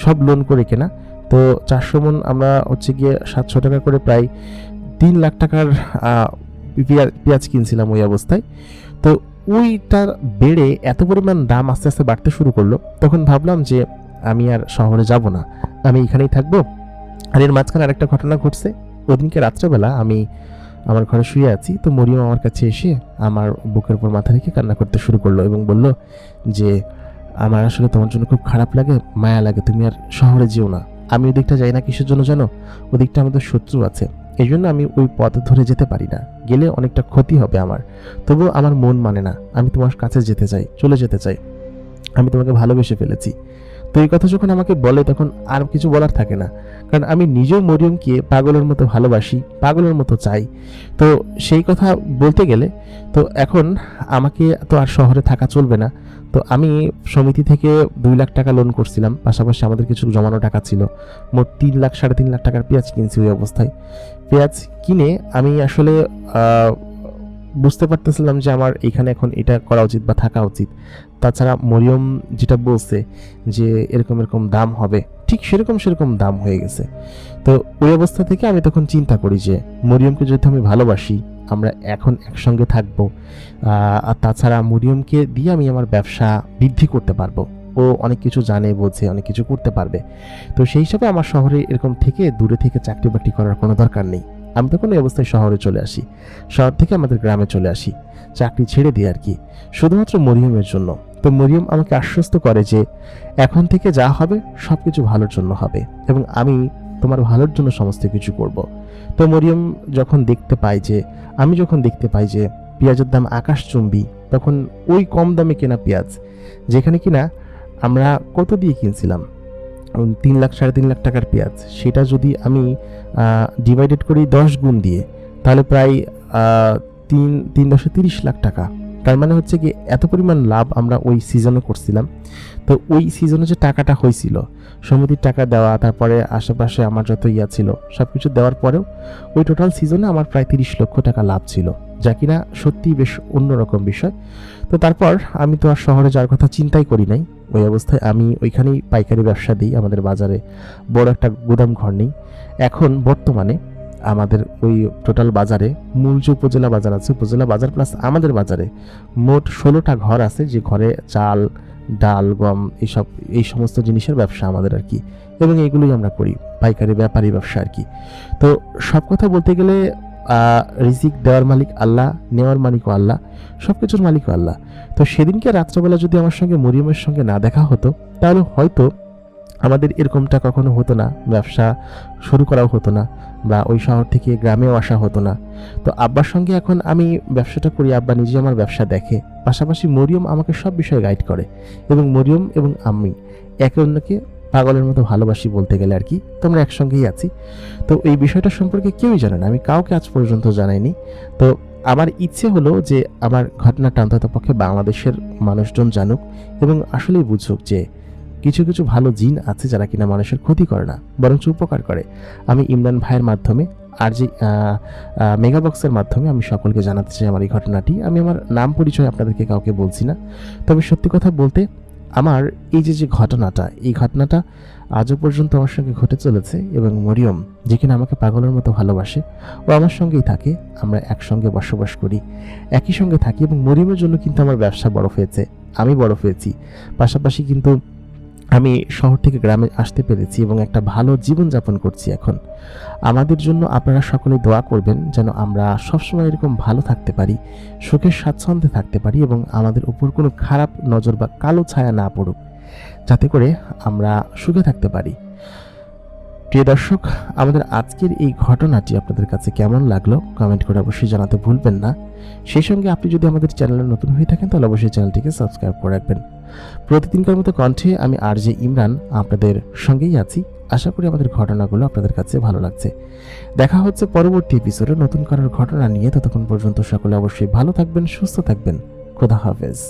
সব লোন করে কেনা। তো 400 মন আমরা হচ্ছে গিয়ে 700 টাকা করে প্রায় 3 লাখ টাকার পেঁয়াজ কিনছিলাম ওই অবস্থায়। তো ওইটার বেড়ে এত পরিমাণ দাম আস্তে আস্তে বাড়তে শুরু করলো, তখন ভাবলাম যে আমি আর শহরে যাব না, আমি এখানেই থাকবো। আর এর মাঝখানে আরেকটা ঘটনা ঘটছে। ওদিনকে রাত্রেবেলা আমি আমার ঘরে শুয়ে আছি, তো মরিয়ম আমার কাছে এসে আমার বুকের উপর মাথা রেখে কান্না করতে শুরু করলো এবং বলল যে আমার আসলে তোমার জন্য খুব খারাপ লাগে, মায়া লাগে, তুমি আর শহরে যেও না। আমি ওদিকটা যাই না কিসের জন্য জানো? ওদিকটা আমাদের শত্রু আছে, এই জন্য আমি ওই পথ ধরে যেতে পারি না, গেলে অনেকটা ক্ষতি হবে আমার। তবুও আমার মন মানে না, আমি তোমার কাছে যেতে চাই, চলে যেতে চাই, আমি তোমাকে ভালোবেসে ফেলেছি। তো এই কথা যখন আমাকে বলে তখন আর কিছু বলার থাকে না, কারণ আমি নিজেও মরিয়মকে পাগলের মতো ভালোবাসি, পাগলের মতো চাই। তো সেই কথা বলতে গেলে তো এখন আমাকে তো আর শহরে থাকা চলবে না। তো আমি সমিতি থেকে 2 লাখ টাকা লোন করছিলাম, পাশাপাশি আমাদের কিছু জমানো টাকা ছিল, মোট 3 লাখ 3.5 লাখ টাকার পেঁয়াজ কিনছি। ওই অবস্থায় পেঁয়াজ কিনে আমি আসলে বুঝতে পারতেছিলাম যে আমার এখানে এখন এটা করা উচিত বা থাকা উচিত। তাছাড়া মরিয়ম যেটা বলছে যে এরকম এরকম দাম হবে, ঠিক সেরকম দাম হয়ে গেছে। তো ওই অবস্থা থেকে আমি তখন চিন্তা করি যে মরিয়মকে যদি আমি ভালোবাসি, আমরা এখন একসঙ্গে থাকবো, আর তাছাড়া মরিয়মকে দিয়ে আমি আমার ব্যবসা বৃদ্ধি করতে পারবো, ও অনেক কিছু জানে, বোঝে, অনেক কিছু করতে পারবে। তো সেই হিসাবে আমার শহরে এরকম থেকে দূরে থেকে চাকরি বাকরি করার কোনো দরকার নেই। আমি তখন এই অবস্থায় শহরে চলে আসি, শহর থেকে আমাদের গ্রামে চলে আসি, চাকরি ছেড়ে দিই আর কি, শুধুমাত্র মরিয়মের জন্য। তো মরিয়ম আমাকে আশ্বস্ত করে যে এখন থেকে যা হবে সব কিছু ভালোর জন্য হবে, এবং আমি তোমার ভালোর জন্য সমস্ত কিছু করব। তো মরিয়ম যখন দেখতে পাই যে পেঁয়াজের দাম আকাশচুম্বী, তখন ওই কম দামে কেনা পেঁয়াজ, যেখানে কিনা আমরা কত দিয়ে কিনছিলাম 3 লাখ 3.5 লাখ টাকার পেঁয়াজ, সেটা যদি আমি ডিভাইডেড করি 10 গুণ দিয়ে, তাহলে প্রায় 3.30 লাখ টাকা। তার মানে হচ্ছে কি এত পরিমাণ লাভ আমরা ওই সিজনে করছিলাম। তো ওই সিজনে যে টাকাটা হয়েছিল, সমিতির টাকা দেওয়া, তারপরে আশেপাশে আমার যত ছিল সব কিছু দেওয়ার পরেও ওই টোটাল সিজনে আমার প্রায় 30 লক্ষ টাকা লাভ ছিল, যা কিনা সত্যিই বেশ অন্যরকম বিষয়। তো তারপর আমি তো আর শহরে যাওয়ার কথা চিন্তাই করি নাই। ওই অবস্থায় আমি ওইখানেই পাইকারি ব্যবসা দিই, আমাদের বাজারে বড় একটা গুদাম ঘর নেই। এখন বর্তমানে আমাদের ওই টোটাল বাজারে, মূল যে উপজেলা বাজার আছে, উপজেলা বাজার প্লাস আমাদের বাজারে মোট 16টা ঘর আছে, যে ঘরে চাল, ডাল, গম, এই সমস্ত জিনিসের ব্যবসা আমাদের আর কি, এবং এইগুলোই আমরা করি, পাইকারি ব্যাপারী ব্যবসা আর কি। তো সব কথা বলতে গেলে রিজিক দেওয়ার মালিক আল্লাহ, নেওয়ার মালিকও আল্লাহ, সব কিছুর মালিকও আল্লাহ। তো সেদিনকে রাত্রবেলা যদি আমার সঙ্গে মরিয়মের সঙ্গে না দেখা হতো, তাহলে হয়তো আমাদের এরকমটা কখনো হতো না, ব্যবসা শুরু করাও হতো না, বা ওই শহর থেকে গ্রামেও আসা হতো না। তো আব্বার সঙ্গে এখন আমি ব্যবসাটা করি, আব্বা নিজে আমার ব্যবসা দেখে, পাশাপাশি মরিয়ম আমাকে সব বিষয়ে গাইড করে, এবং মরিয়ম এবং আমি একে অন্যকে পাগলের মতো ভালোবাসি বলতে গেলে আর কি। তো আমরা একসঙ্গেই আছি। তো এই বিষয়টা সম্পর্কে কেউই জানে না, আমি কাউকে আজ পর্যন্ত জানাইনি। তো আমার ইচ্ছে হলো যে আমার ঘটনাটা অন্তত পক্ষে বাংলাদেশের মানুষজন জানুক, এবং আসলেই বুঝুক যে কিছু কিছু ভালো জিন আছে যারা কিনা মানুষের ক্ষতি করে না, বরঞ্চ উপকার করে। আমি ইমরান ভাইয়ের মাধ্যমে আর যে মেগাবক্সের মাধ্যমে আমি সকলকে জানাতে চাই আমার এই ঘটনাটি। আমি আমার নাম পরিচয় আপনাদেরকে কাউকে বলছি না, তবে সত্যি কথা বলতে আমার এই যে ঘটনাটা, এই ঘটনাটা আজও পর্যন্ত আমার সঙ্গে ঘটে চলেছে, এবং মরিয়ম যে কিনা আমাকে পাগলের মতো ভালোবাসে, ও আমার সঙ্গেই থাকে, আমরা একসঙ্গে বসবাস করি, একই সঙ্গে থাকি, এবং মরিয়মের জন্য কিন্তু আমার ব্যবসা বড় হয়েছে, আমি বড় হয়েছি। পাশাপাশি কিন্তু আমি শহর থেকে গ্রামে আসতে পেরেছি এবং একটা ভালো জীবনযাপন করছি এখন। আমাদের জন্য আপনারা সকলে দোয়া করবেন যেন আমরা সবসময় এরকম ভালো থাকতে পারি, সুখের স্বাচ্ছন্দ্যে থাকতে পারি এবং আমাদের উপর কোনো খারাপ নজর বা কালো ছায়া না পড়ুক, যাতে করে আমরা সুখে থাকতে পারি। প্রিয় দর্শক, আমাদের আজকের এই ঘটনাটি আপনাদের কাছে কেমন লাগলো কমেন্ট করে অবশ্যই জানাতে ভুলবেন না। সেই সঙ্গে আপনি যদি আমাদের চ্যানেলে নতুন হয়ে থাকেন তাহলে অবশ্যই চ্যানেলটিকে সাবস্ক্রাইব করে রাখবেন। প্রতিদিনকার মতো কণ্ঠে আমি আরজে ইমরান আপনাদের সঙ্গেই আছি। আশা করি আমাদের ঘটনাগুলো আপনাদের কাছে ভালো লাগছে। দেখা হচ্ছে পরবর্তী এপিসোডে নতুন করার ঘটনা নিয়ে। ততক্ষণ পর্যন্ত সকলে অবশ্যই ভালো থাকবেন, সুস্থ থাকবেন। খোদা হাফেজ।